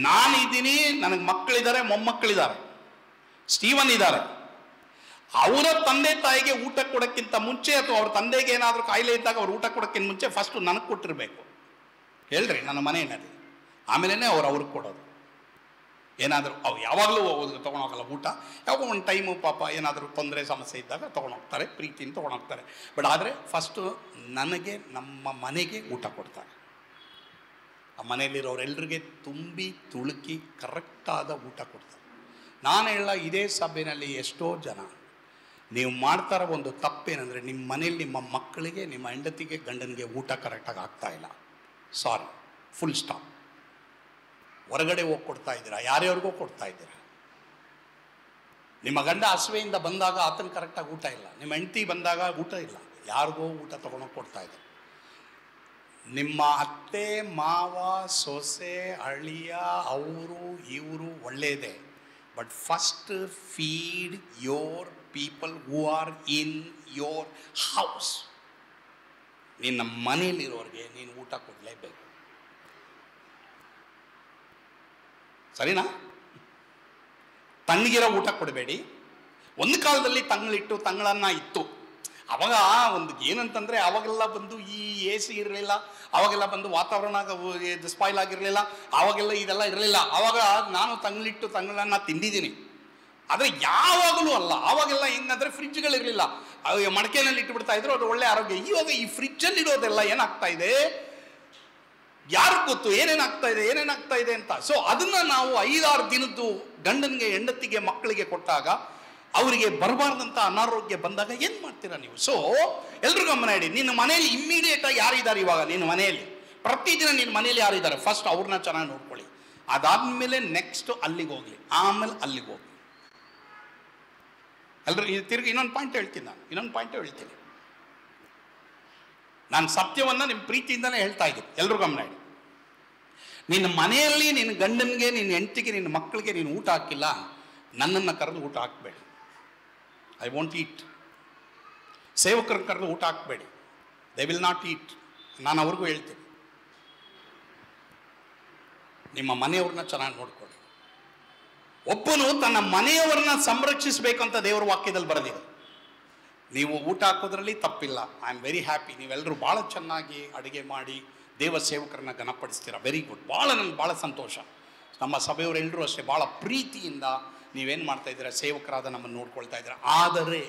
ನಾನಿದ್ದೀನಿ, ನನಗೆ ಮಕ್ಕಳಿದ್ದಾರೆ, ಮೊಮ್ಮಕ್ಕಳಿದ್ದಾರೆ, ಸ್ಟೀವನ್ ಇದ್ದಾರೆ. ಅವರ ತಂದೆ ತಾಯಿಗೆ ಊಟ ಕೊಡೋಕ್ಕಿಂತ ಮುಂಚೆ, ಅಥವಾ ಅವ್ರ ತಂದೆಗೆ ಏನಾದರೂ ಕಾಯಿಲೆ ಇದ್ದಾಗ ಅವ್ರು ಊಟ ಕೊಡೋಕ್ಕಿಂತ ಮುಂಚೆ ಫಸ್ಟ್ ನನಗೆ ಕೊಟ್ಟಿರಬೇಕು. ಹೇಳ್ರಿ, ನನ್ನ ಮನೆಯಲ್ಲಿ. ಆಮೇಲೆ ಅವ್ರಿಗೆ ಕೊಡೋದು. ಏನಾದರೂ ಅವು ಯಾವಾಗಲೂ ತೊಗೊಂಡೋಗಲ್ಲ ಊಟ, ಯಾವಾಗ ಒಂದು ಟೈಮು ಪಾಪ ಏನಾದರೂ ತೊಂದರೆ ಸಮಸ್ಯೆ ಇದ್ದಾಗ ತೊಗೊಂಡೋಗ್ತಾರೆ, ಪ್ರೀತಿಯಿಂದ ತೊಗೊಂಡೋಗ್ತಾರೆ. ಬಟ್ ಆದರೆ ಫಸ್ಟು ನನಗೆ, ನಮ್ಮ ಮನೆಗೆ ಊಟ ಕೊಡ್ತಾರೆ. ಆ ಮನೆಯಲ್ಲಿರೋರೆಲ್ಲರಿಗೆ ತುಂಬಿ ತುಳುಕಿ ಕರೆಕ್ಟಾದ ಊಟ ಕೊಡ್ತಾರೆ. ನಾನು ಹೇಳ, ಇದೇ ಸಭೆಯಲ್ಲಿ ಎಷ್ಟೋ ಜನ ನೀವು ಮಾಡ್ತಾರ ಒಂದು ತಪ್ಪೇನೆಂದರೆ, ನಿಮ್ಮ ಮನೇಲಿ ನಿಮ್ಮ ಮಕ್ಕಳಿಗೆ, ನಿಮ್ಮ ಹೆಂಡತಿಗೆ, ಗಂಡನಿಗೆ ಊಟ ಕರೆಕ್ಟಾಗಿ ಆಗ್ತಾ ಇಲ್ಲ. ಸಾರಿ, ಫುಲ್ ಸ್ಟಾಪ್. ಹೊರಗಡೆ ಹೋಗಿ ಕೊಡ್ತಾ ಇದ್ದೀರಾ, ಯಾರ್ಯಾರಿಗೋ ಕೊಡ್ತಾ ಇದ್ದೀರಾ. ನಿಮ್ಮ ಗಂಡ ಹಸುವೆಯಿಂದ ಬಂದಾಗ ಆತನ ಕರೆಕ್ಟಾಗಿ ಊಟ ಇಲ್ಲ, ನಿಮ್ಮ ಹೆಂಡತಿ ಬಂದಾಗ ಊಟ ಇಲ್ಲ, ಯಾರಿಗೋ ಊಟ ತೊಗೊಂಡೋಗಿ ಕೊಡ್ತಾ ಇದ್ದಾರೆ. ನಿಮ್ಮ ಅತ್ತೆ ಮಾವ ಸೊಸೆ ಅಳಿಯ ಅವರು ಇವರು ಒಳ್ಳೆಯದೇ, but first feed your people who are in your house. ನಿನ್ನ ಮನೆಯಲ್ಲಿರೋರಿಗೆ ನೀನು ಊಟ ಕೊಡಲೇಬೇಕು, ಸರಿನಾ? ತಣ್ಣಗಿರೋ ಊಟ ಕೊಡಬೇಡಿ. ಒಂದು ಕಾಲದಲ್ಲಿ ತಂಗಳನ್ನ ಇತ್ತು. ಅವಾಗ ಒಂದು ಏನಂತಂದರೆ, ಅವಾಗೆಲ್ಲ ಬಂದು ಈ AC ಇರಲಿಲ್ಲ, ಅವಾಗೆಲ್ಲ ಬಂದು ವಾತಾವರಣ ಸ್ಪಾಯ್ಲ್ ಆಗಿರಲಿಲ್ಲ, ಅವಾಗೆಲ್ಲ ಇದೆಲ್ಲ ಇರಲಿಲ್ಲ. ಆವಾಗ ನಾನು ತಂಗಳನ್ನ ತಿಂದಿದ್ದೀನಿ. ಆದರೆ ಯಾವಾಗಲೂ ಅಲ್ಲ, ಆವಾಗೆಲ್ಲ ಹೆಂಗಂದರೆ ಫ್ರಿಡ್ಜ್ಗಳಿರಲಿಲ್ಲ, ಮಡಕೆನಲ್ಲಿ ಇಟ್ಟುಬಿಡ್ತಾ ಇದ್ರು, ಅದು ಒಳ್ಳೆ ಆರೋಗ್ಯ. ಇವಾಗ ಈ ಫ್ರಿಡ್ಜಲ್ಲಿ ಇಡೋದೆಲ್ಲ ಏನಾಗ್ತಾ ಇದೆ, ಯಾರಿಗೆ ಗೊತ್ತು ಏನೇನಾಗ್ತಾ ಇದೆ ಅಂತ. ಸೊ ಅದನ್ನ ನಾವು 5-6 ದಿನದ್ದು ಗಂಡನಿಗೆ, ಹೆಂಡತಿಗೆ, ಮಕ್ಕಳಿಗೆ ಕೊಟ್ಟಾಗ ಅವರಿಗೆ ಬರಬಾರ್ದಂತ ಅನಾರೋಗ್ಯ ಬಂದಾಗ ಏನು ಮಾಡ್ತೀರಾ ನೀವು? ಸೊ ಎಲ್ರು ಗಮನ ಇಡಿ. ನಿನ್ನ ಮನೆಯಲ್ಲಿ ಇಮ್ಮಿಡಿಯೇಟ್ ಆಗಿ ಯಾರಿದ್ದಾರೆ ಇವಾಗ ನಿನ್ನ ಮನೆಯಲ್ಲಿ, ಪ್ರತಿದಿನ ನಿನ್ನ ಮನೆಯಲ್ಲಿ ಯಾರಿದ್ದಾರೆ, ಫಸ್ಟ್ ಅವ್ರನ್ನ ಚೆನ್ನಾಗಿ ನೋಡ್ಕೊಳ್ಳಿ. ಅದಾದ್ಮೇಲೆ ನೆಕ್ಸ್ಟ್ ಅಲ್ಲಿಗೆ ಹೋಗ್ಲಿ, ಆಮೇಲೆ ಅಲ್ಲಿಗೆ ಹೋಗ್ಲಿ. ಎಲ್ರು ತಿರುಗಿ ಇನ್ನೊಂದು ಪಾಯಿಂಟ್ ಹೇಳ್ತೀನಿ ನಾನು ಸತ್ಯವನ್ನ ನಿಮ್ಮ ಪ್ರೀತಿಯಿಂದಲೇ ಹೇಳ್ತಾ ಇದ್ದೀನಿ. ಎಲ್ರು ಗಮನ ಇಡಿ. ನಿನ್ನ ಮನೆಯಲ್ಲಿ ನಿನ್ನ ಗಂಡನಿಗೆ, ನಿನ್ನ ಹೆಂಡತಿಗೆ, ನಿನ್ನ ಮಕ್ಕಳಿಗೆ ನೀನು ಊಟ ಹಾಕಿಲ್ಲ, ನನ್ನನ್ನು ಕರೆದು ಊಟ ಹಾಕಬೇಡಿ. ಐ ವಾಂಟ್ ಈಟ್. ಸೇವಕರನ್ನು ಕರೆದು ಊಟ ಹಾಕಬೇಡಿ, ದೇ ವಿಲ್ ನಾಟ್ ಈಟ್. ನಾನು ಅವ್ರಿಗೂ ಹೇಳ್ತೀನಿ, ನಿಮ್ಮ ಮನೆಯವ್ರನ್ನ ಚೆನ್ನಾಗಿ ನೋಡ್ಕೊಳ್ಳಿ. ಒಬ್ಬನು ತನ್ನ ಮನೆಯವರನ್ನ ಸಂರಕ್ಷಿಸಬೇಕಂತ ದೇವರ ವಾಕ್ಯದಲ್ಲಿ ಬರೆದಿದೆ. ನೀವು ಊಟ ಹಾಕೋದ್ರಲ್ಲಿ ತಪ್ಪಿಲ್ಲ. I am very happy. ನೀವೆಲ್ಲರೂ ಭಾಳ ಚೆನ್ನಾಗಿ ಅಡುಗೆ ಮಾಡಿ ದೇವ ಸೇವಕರನ್ನ ಘನಪಡಿಸ್ತೀರ, ವೆರಿ ಗುಡ್. ನನಗೆ ಭಾಳ ಸಂತೋಷ. ನಮ್ಮ ಸಭೆಯವರೆಲ್ಲರೂ ಅಷ್ಟೇ ಭಾಳ ಪ್ರೀತಿಯಿಂದ ನೀವೇನು ಮಾಡ್ತಾ ಇದ್ದೀರಾ, ಸೇವಕರಾದ ನಮ್ಮನ್ನು ನೋಡ್ಕೊಳ್ತಾ ಇದ್ದೀರಾ. ಆದರೆ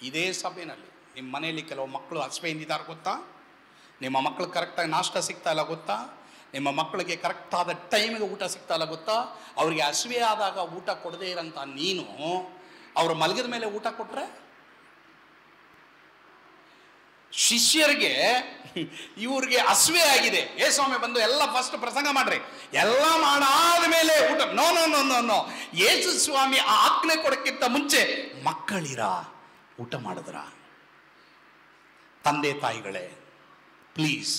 ಇದೇ ಸಭೆಯಲ್ಲಿ ನಿಮ್ಮ ಮನೆಯಲ್ಲಿ ಕೆಲವು ಮಕ್ಕಳು ಹಸಿವೆಯಿಂದಿದ್ದಾರೆ ಗೊತ್ತಾ? ನಿಮ್ಮ ಮಕ್ಕಳು ಕರೆಕ್ಟಾಗಿ ನಾಷ್ಟ ಸಿಗ್ತಾ ಇಲ್ಲ ಗೊತ್ತಾ? ನಿಮ್ಮ ಮಕ್ಕಳಿಗೆ ಕರೆಕ್ಟಾದ ಟೈಮಿಗೆ ಊಟ ಸಿಗ್ತಾ ಇಲ್ಲ ಗೊತ್ತಾ? ಅವರಿಗೆ ಹಸಿವೆ ಆದಾಗ ಊಟ ಕೊಡದೇ ಇರೋಂಥ ನೀನು ಅವರು ಮಲಗಿದ ಮೇಲೆ ಊಟ ಕೊಟ್ಟರೆ, ಶಿಷ್ಯರಿಗೆ ಇವ್ರಿಗೆ ಹಸಿವೆ ಆಗಿದೆ, ಸ್ವಾಮಿ ಬಂದು ಎಲ್ಲ ಫಸ್ಟ್ ಪ್ರಸಂಗ ಮಾಡ್ರಿ, ಎಲ್ಲ ಮಾಡಾದ ಮೇಲೆ ಊಟ. No no no no no Yesu ಸ್ವಾಮಿ ಆ ಆಜ್ಞೆ ಕೊಡಕ್ಕಿಂತ ಮುಂಚೆ ಮಕ್ಕಳಿರ ಊಟ ಮಾಡಿದ್ರ. ತಂದೆ ತಾಯಿಗಳೇ, ಪ್ಲೀಸ್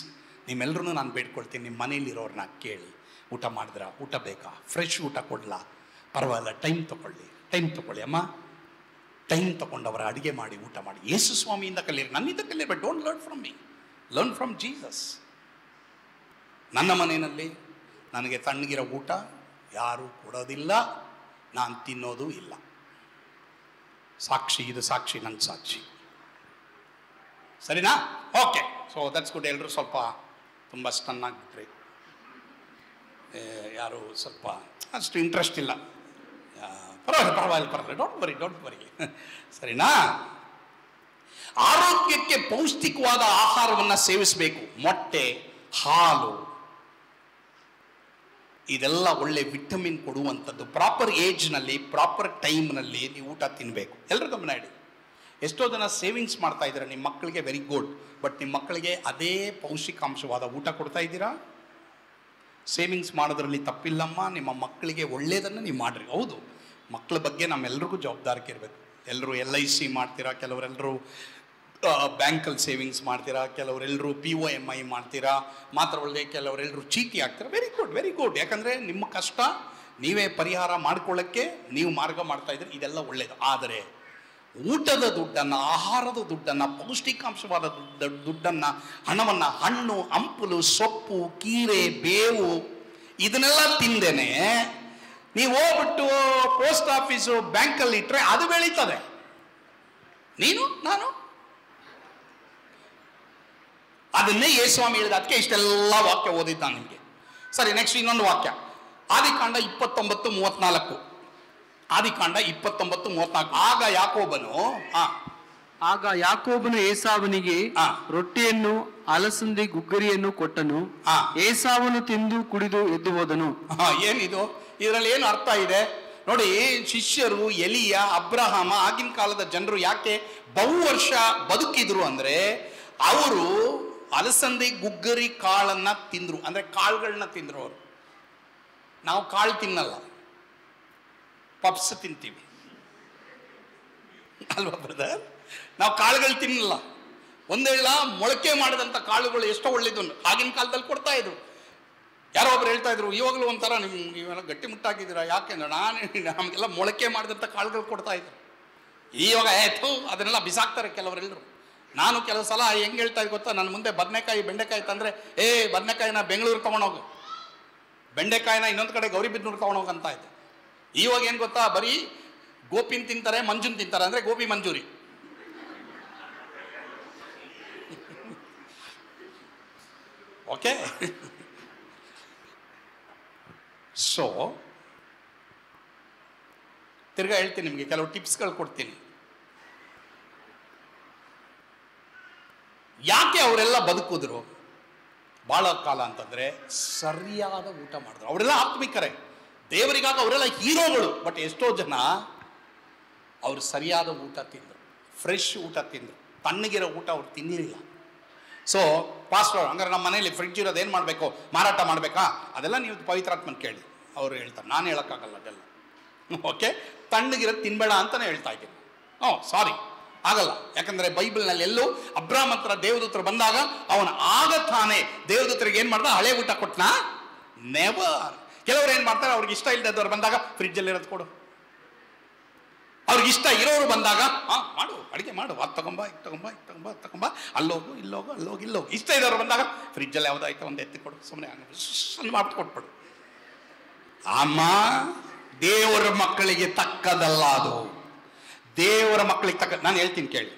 ನಿಮ್ಮೆಲ್ಲರೂ ನಾನು ಬೇಡ್ಕೊಳ್ತೀನಿ, ನಿಮ್ಮ ಮನೇಲಿರೋರನ್ನ ಕೇಳಿ, ಊಟ ಮಾಡಿದ್ರ, ಊಟ ಬೇಕಾ, ಫ್ರೆಶ್ ಊಟ ಕೊಡಲ, ಪರವಾಗಿಲ್ಲ, ಟೈಮ್ ತಗೊಳ್ಳಿ ಅಮ್ಮ, ಟೈಮ್ ತಗೊಂಡವರ ಅಡುಗೆ ಮಾಡಿ ಊಟ ಮಾಡಿ. ಯೇಸು ಸ್ವಾಮಿಯಿಂದ ಕಲೀರಿ, ನನ್ನಿಂದ ಕಲೀರಿ, but don't learn from me, learn from Jesus. ನನ್ನ ಮನೆಯಲ್ಲಿ ನನಗೆ ತಣ್ಣಗಿರೋ ಊಟ ಯಾರೂ ಕೊಡೋದಿಲ್ಲ, ನಾನು ತಿನ್ನೋದು ಇಲ್ಲ. ಸಾಕ್ಷಿ, ಇದು ಸಾಕ್ಷಿ, ನನ್ನ ಸಾಕ್ಷಿ, ಸರಿನಾ? Okay, so that's good. ಎಲ್ಲರೂ ಸ್ವಲ್ಪ ತುಂಬ ಸ್ಟನ್ ಆಗಿಬಿಟ್ರಿ, ಯಾರು ಸ್ವಲ್ಪ ಅಷ್ಟು ಇಂಟ್ರೆಸ್ಟ್ ಇಲ್ಲ. ಪರವಾಗಿಲ್ಲ, ಡೋಂಟ್ ವರಿ ಸರಿನಾ? ಆರೋಗ್ಯಕ್ಕೆ ಪೌಷ್ಟಿಕವಾದ ಆಹಾರವನ್ನು ಸೇವಿಸಬೇಕು. ಮೊಟ್ಟೆ, ಹಾಲು, ಇದೆಲ್ಲ ಒಳ್ಳೆ ವಿಟಮಿನ್ ಕೊಡುವಂಥದ್ದು. ಪ್ರಾಪರ್ ಏಜ್ನಲ್ಲಿ, ಪ್ರಾಪರ್ ಟೈಮ್ನಲ್ಲಿ ನೀವು ಊಟ ತಿನ್ನಬೇಕು. ಎಲ್ಲರೂ ಗಮನ ಇಡಿ. ಎಷ್ಟೋ ಜನ ಸೇವಿಂಗ್ಸ್ ಮಾಡ್ತಾ ಇದ್ದೀರಾ ನಿಮ್ಮ ಮಕ್ಕಳಿಗೆ, ವೆರಿ ಗುಡ್, ಬಟ್ ನಿಮ್ಮ ಮಕ್ಕಳಿಗೆ ಅದೇ ಪೌಷ್ಟಿಕಾಂಶವಾದ ಊಟ ಕೊಡ್ತಾ ಇದ್ದೀರಾ? ಸೇವಿಂಗ್ಸ್ ಮಾಡೋದ್ರಲ್ಲಿ ತಪ್ಪಿಲ್ಲಮ್ಮ, ನಿಮ್ಮ ಮಕ್ಕಳಿಗೆ ಒಳ್ಳೆಯದನ್ನು ನೀವು ಮಾಡಿರಿ. ಹೌದು, ಮಕ್ಕಳ ಬಗ್ಗೆ ನಮ್ಮೆಲ್ರಿಗೂ ಜವಾಬ್ದಾರಿಕೆ ಇರಬೇಕು. ಎಲ್ಲರೂ LIC ಮಾಡ್ತೀರಾ, ಕೆಲವರೆಲ್ಲರೂ ಬ್ಯಾಂಕಲ್ಲಿ ಸೇವಿಂಗ್ಸ್ ಮಾಡ್ತೀರಾ, ಕೆಲವರೆಲ್ಲರೂ POMI ಮಾಡ್ತೀರಾ, ಮಾತ್ರವಲ್ಲದೆ ಕೆಲವರೆಲ್ಲರೂ ಚೀಟಿ ಹಾಕ್ತೀರಾ. Very good. ಯಾಕಂದರೆ ನಿಮ್ಮ ಕಷ್ಟ ನೀವೇ ಪರಿಹಾರ ಮಾಡ್ಕೊಳ್ಳೋಕ್ಕೆ ನೀವು ಮಾರ್ಗ ಮಾಡ್ತಾ ಇದ್ದೀರಿ, ಇದೆಲ್ಲ ಒಳ್ಳೆಯದು. ಆದರೆ ಊಟದ ದುಡ್ಡನ್ನು, ಆಹಾರದ ದುಡ್ಡನ್ನು, ಪೌಷ್ಟಿಕಾಂಶವಾದ ದುಡ್ಡನ್ನು, ಹಣವನ್ನು, ಹಣ್ಣು ಹಂಪಲು, ಸೊಪ್ಪು, ಕೀರೆ, ಬೇವು ಇದನ್ನೆಲ್ಲ ತಿಂದೇನೆ ನೀವು ಹೋಗ್ಬಿಟ್ಟು ಪೋಸ್ಟ್ ಆಫೀಸು, ಬ್ಯಾಂಕಲ್ಲಿ ಇಟ್ಟರೆ ಅದು ಬೆಳೀತದೆ. ನಾನು ಅದನ್ನೇ ಯೇಸುಸ್ವಾಮಿ ಹೇಳಿದ. ಅದಕ್ಕೆ ಇಷ್ಟೆಲ್ಲ ವಾಕ್ಯ ಓದಿದ್ದು ನಾನು ನಿಮಗೆ. ಸರಿ, ನೆಕ್ಸ್ಟ್ ಇನ್ನೊಂದು ವಾಕ್ಯ, ಆದಿಕಾಂಡ 29:34. ಆದಿಕಾಂಡ 29:34. ಆಗ ಯಾಕೋಬನು ಏಸಾವನಿಗೆ ರೊಟ್ಟಿಯನ್ನು, ಅಲಸಂದಿ ಗುಗ್ಗರಿಯನ್ನು ಕೊಟ್ಟನು. ಏಸಾವನು ತಿಂದು ಕುಡಿದು ಎದ್ದು ಹೋದನು. ಏನಿದು? ಇದರಲ್ಲಿ ಏನು ಅರ್ಥ ಇದೆ ನೋಡಿ. ಶಿಷ್ಯರು, ಎಲಿಯ, ಅಬ್ರಹಾಮ, ಆಗಿನ ಕಾಲದ ಜನರು ಯಾಕೆ ಬಹು ವರ್ಷ ಬದುಕಿದ್ರು ಅಂದ್ರೆ ಅವರು ಅಲಸಂದಿ ಗುಗ್ಗರಿ ಕಾಳನ್ನ ತಿಂದ್ರು, ಅಂದ್ರೆ ಕಾಳುಗಳನ್ನ ತಿಂದ್ರು ಅವರು. ನಾವು ಕಾಳು ತಿನ್ನಲ್ಲ, ಪಪ್ಸ್ ತಿಂತೀವಿ ಅಲ್ವಾ ಬ್ರದರ್? ನಾವು ಕಾಳುಗಳು ತಿನ್ನಲ್ಲ. ಒಂದೇಳ ಮೊಳಕೆ ಮಾಡಿದಂಥ ಕಾಳುಗಳು ಎಷ್ಟೋ ಒಳ್ಳೇದು ಆಗಿನ ಕಾಲದಲ್ಲಿ ಕೊಡ್ತಾ ಇದ್ರು. ಯಾರೋ ಒಬ್ರು ಹೇಳ್ತಾ ಇದ್ರು, ಇವಾಗಲೂ ಒಂಥರ ನೀವೆಲ್ಲ ಗಟ್ಟಿ ಮುಟ್ಟಾಗಿದ್ದೀರಾ, ಯಾಕೆಂದ್ರೆ ನಮಗೆಲ್ಲ ಮೊಳಕೆ ಮಾಡಿದಂಥ ಕಾಳುಗಳು ಕೊಡ್ತಾ ಇದ್ರು. ಇವಾಗ ಅದನ್ನೆಲ್ಲ ಬಿಸಾಕ್ತಾರೆ ಕೆಲವರೆಲ್ಲರೂ. ನಾನು ಕೆಲವು ಸಲ ಹೆಂಗೆ ಹೇಳ್ತಾ ಇದ್ದೆ ಗೊತ್ತಾ, ನನ್ನ ಮುಂದೆ ಬದನೆಕಾಯಿ, ಬೆಂಡೆಕಾಯಿ ತಂದರೆ, ಬದನೆಕಾಯಿನ ಬೆಂಗಳೂರು ತೊಗೊಂಡೋಗು, ಬೆಂಡೆಕಾಯಿನ ಇನ್ನೊಂದು ಕಡೆ ಗೌರಿಬಿದನೂರು ತೊಗೊಂಡೋಗಂತ ಇದ್ದೆ. ಇವಾಗ ಏನು ಗೊತ್ತಾ, ಬರೀ ಗೋಪಿನ ತಿಂತಾರೆ, ಮಂಜುನ್ ತಿಂತಾರೆ, ಅಂದರೆ ಗೋಪಿ ಮಂಜೂರಿ. ಓಕೆ, ಸೊ ತಿರ್ಗಾ ಹೇಳ್ತೀನಿ ನಿಮಗೆ, ಕೆಲವು ಟಿಪ್ಸ್ಗಳು ಕೊಡ್ತೀನಿ. ಯಾಕೆ ಅವರೆಲ್ಲ ಬದುಕಿದ್ರು ಭಾಳ ಕಾಲ ಅಂತಂದರೆ ಸರಿಯಾದ ಊಟ ಮಾಡಿದ್ರು. ಅವರೆಲ್ಲ ಆತ್ಮಿಕರೇ, ದೇವರಿಗಾಗ ಅವರೆಲ್ಲ ಹೀರೋಗಳು. ಬಟ್ ಎಷ್ಟೋ ಜನ ಅವರು ಸರಿಯಾದ ಊಟ ತಿಂದರು, ಫ್ರೆಶ್ ಊಟ ತಿಂದರು, ತಣ್ಣಗಿರೋ ಊಟ ಅವ್ರು ತಿನ್ನಿರಲಿಲ್ಲ. ಸೊ ಪಾಸ್ಟರ್, ಹಂಗಾರೆ ನಮ್ಮ ಮನೇಲಿ ಫ್ರಿಡ್ಜ್ ಇರೋದು ಏನು ಮಾಡಬೇಕು, ಮಾರಾಟ ಮಾಡಬೇಕಾ? ಅದೆಲ್ಲ ನೀವು ಪವಿತ್ರಾತ್ಮನ ಕೇಳಿ, ಅವರು ಹೇಳ್ತಾರೆ, ನಾನು ಹೇಳೋಕ್ಕಾಗಲ್ಲ ಅದೆಲ್ಲ. ಓಕೆ, ತಣ್ಣಗಿರೋದು ತಿನ್ಬೇಡ ಅಂತಲೇ ಹೇಳ್ತಾ ಇದ್ದೀನಿ. ಸಾರಿ, ಆಗಲ್ಲ. ಯಾಕಂದರೆ ಬೈಬಲ್ನಲ್ಲಿ ಎಲ್ಲೂ ಅಬ್ರಾಮ್ ಹತ್ರ ದೇವದೂತರು ಬಂದಾಗ ಅವನು ಆಗ ತಾನೇ ದೇವದೂತರಿಗೆ ಏನು ಮಾಡ್ದ, ಹಳೆ ಊಟ ಕೊಟ್ಟನಾ? ನೆವರ್. ಕೆಲವರು ಏನು ಮಾಡ್ತಾರೆ, ಅವ್ರಿಗೆ ಇಷ್ಟ ಇಲ್ಲದವ್ರು ಬಂದಾಗ ಫ್ರಿಡ್ಜಲ್ಲಿರೋದು ಕೊಡು, ಅವ್ರಿಗೆ ಇಷ್ಟ ಇರೋರು ಬಂದಾಗ ಮಾಡು, ಅಡುಗೆ ಮಾಡು, ಅದು ತಗೊಂಬ, ಇದು ತಗೊಂಬ, ಇದು ತಗೊಂಬ, ಅದು ತಗೊಂಬ, ಅಲ್ಲೋಗು, ಇಲ್ಲೋಗು, ಅಲ್ಲೋಗಿ, ಇಲ್ಲೋಗು. ಇಷ್ಟ ಇದ್ದವ್ರು ಬಂದಾಗ ಫ್ರಿಡ್ಜಲ್ಲಿ ಯಾವುದಾಯ್ತು ಒಂದು ಎತ್ತಿ ಕೊಡು, ಸುಮ್ಮನೆ ಮಾಡ್ಬಿಟ್ಟು ಕೊಟ್ಬಿಡು. ಅಮ್ಮ, ದೇವರ ಮಕ್ಕಳಿಗೆ ತಕ್ಕದಲ್ಲ ಅದು. ದೇವರ ಮಕ್ಕಳಿಗೆ ತಕ್ಕ, ನಾನು ಹೇಳ್ತೀನಿ ಕೇಳಿ.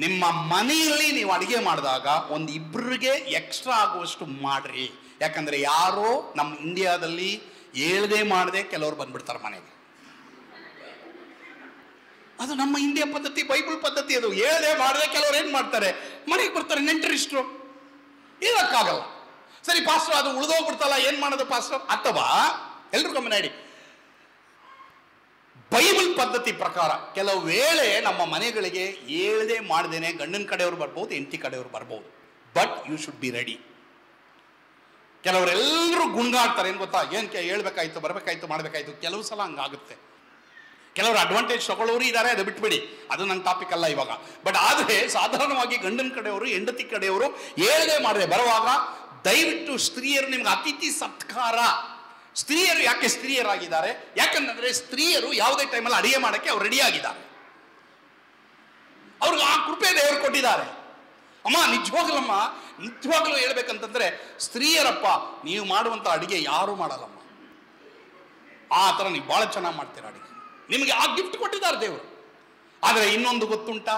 ನಿಮ್ಮ ಮನೆಯಲ್ಲಿ ನೀವು ಅಡುಗೆ ಮಾಡಿದಾಗ ಒಂದು ಇಬ್ಬರಿಗೆ ಎಕ್ಸ್ಟ್ರಾ ಆಗುವಷ್ಟು ಮಾಡ್ರಿ. ಯಾಕಂದರೆ ಯಾರೋ ನಮ್ಮ ಇಂಡಿಯಾದಲ್ಲಿ ಹೇಳ್ದೆ ಮಾಡದೆ ಕೆಲವರು ಬಂದ್ಬಿಡ್ತಾರೆ ಮನೆಗೆ. ಅದು ನಮ್ಮ ಇಂಡಿಯಾ ಪದ್ಧತಿ, ಬೈಬಲ್ ಪದ್ಧತಿ ಅದು. ಹೇಳ್ದೆ ಮಾಡದೆ ಕೆಲವ್ರು ಏನು ಮಾಡ್ತಾರೆ, ಮನೆಗೆ ಬರ್ತಾರೆ ನೆಂಟರಿಷ್ಟರು, ಇರೋಕ್ಕಾಗಲ್ಲ. ಸರಿ ಪಾಸ್ಟರ್, ಅದು ಉಳಿದೋಗ್ಬಿಡ್ತಲ್ಲ, ಏನು ಮಾಡೋದು ಪಾಸ್ಟರ್? ಅಥವಾ ಎಲ್ರು ಗಮನ ಇಡಿ, ಬೈಬಲ್ ಪದ್ಧತಿ ಪ್ರಕಾರ ಕೆಲವು ವೇಳೆ ನಮ್ಮ ಮನೆಗಳಿಗೆ ಹೇಳ್ದೆ ಮಾಡ್ದೇನೆ ಗಂಡನ ಕಡೆಯವರು ಬರ್ಬೋದು, ಹೆಂಡತಿ ಕಡೆಯವರು ಬರ್ಬೋದು. But you should be ready. ಕೆಲವರೆಲ್ಲರೂ ಗುಂಗಾಡ್ತಾರೆ, ಏನು ಗೊತ್ತಾ, ಏನು ಹೇಳ್ಬೇಕಾಯ್ತು, ಬರಬೇಕಾಯ್ತು, ಮಾಡಬೇಕಾಯ್ತು. ಕೆಲವು ಸಲ ಹಂಗಾಗುತ್ತೆ. ಕೆಲವರು ಅಡ್ವಾಂಟೇಜ್ ತಗೊಳ್ಳೋರು ಇದ್ದಾರೆ, ಅದು ಬಿಟ್ಬಿಡಿ, ಅದು ನನ್ನ ಟಾಪಿಕ್ ಅಲ್ಲ ಇವಾಗ. ಬಟ್ ಆದರೆ ಸಾಧಾರಣವಾಗಿ ಗಂಡನ ಕಡೆಯವರು ಹೆಂಡತಿ ಕಡೆಯವರು ಹೇಳದೆ ಮಾಡದೆ ಬರುವಾಗ ದಯವಿಟ್ಟು ಸ್ತ್ರೀಯರು ನಿಮ್ಗೆ ಅತಿಥಿ ಸತ್ಕಾರ. ಸ್ತ್ರೀಯರು ಯಾಕೆ ಸ್ತ್ರೀಯರಾಗಿದ್ದಾರೆ? ಯಾಕಂದ್ರೆ ಸ್ತ್ರೀಯರು ಯಾವುದೇ ಟೈಮಲ್ಲಿ ಅಡಿಗೆ ಮಾಡಕ್ಕೆ ಅವ್ರು ರೆಡಿ ಆಗಿದ್ದಾರೆ. ಅವ್ರಿಗೆ ಆ ಕೃಪೆ ದೇವರು ಕೊಟ್ಟಿದ್ದಾರೆ. ಅಮ್ಮ ನಿಜವಾಗ್ಲೂ ಹೇಳ್ಬೇಕಂತಂದ್ರೆ ಸ್ತ್ರೀಯರಪ್ಪ, ನೀವು ಮಾಡುವಂತ ಅಡಿಗೆ ಯಾರು ಮಾಡಲ್ಲಮ್ಮ, ಆ ಥರ ನೀವು ಬಹಳ ಚೆನ್ನಾಗಿ ಮಾಡ್ತೀರ ಅಡಿಗೆ, ನಿಮಗೆ ಆ ಗಿಫ್ಟ್ ಕೊಟ್ಟಿದ್ದಾರೆ ದೇವರು. ಆದರೆ ಇನ್ನೊಂದು ಗೊತ್ತುಂಟಾ,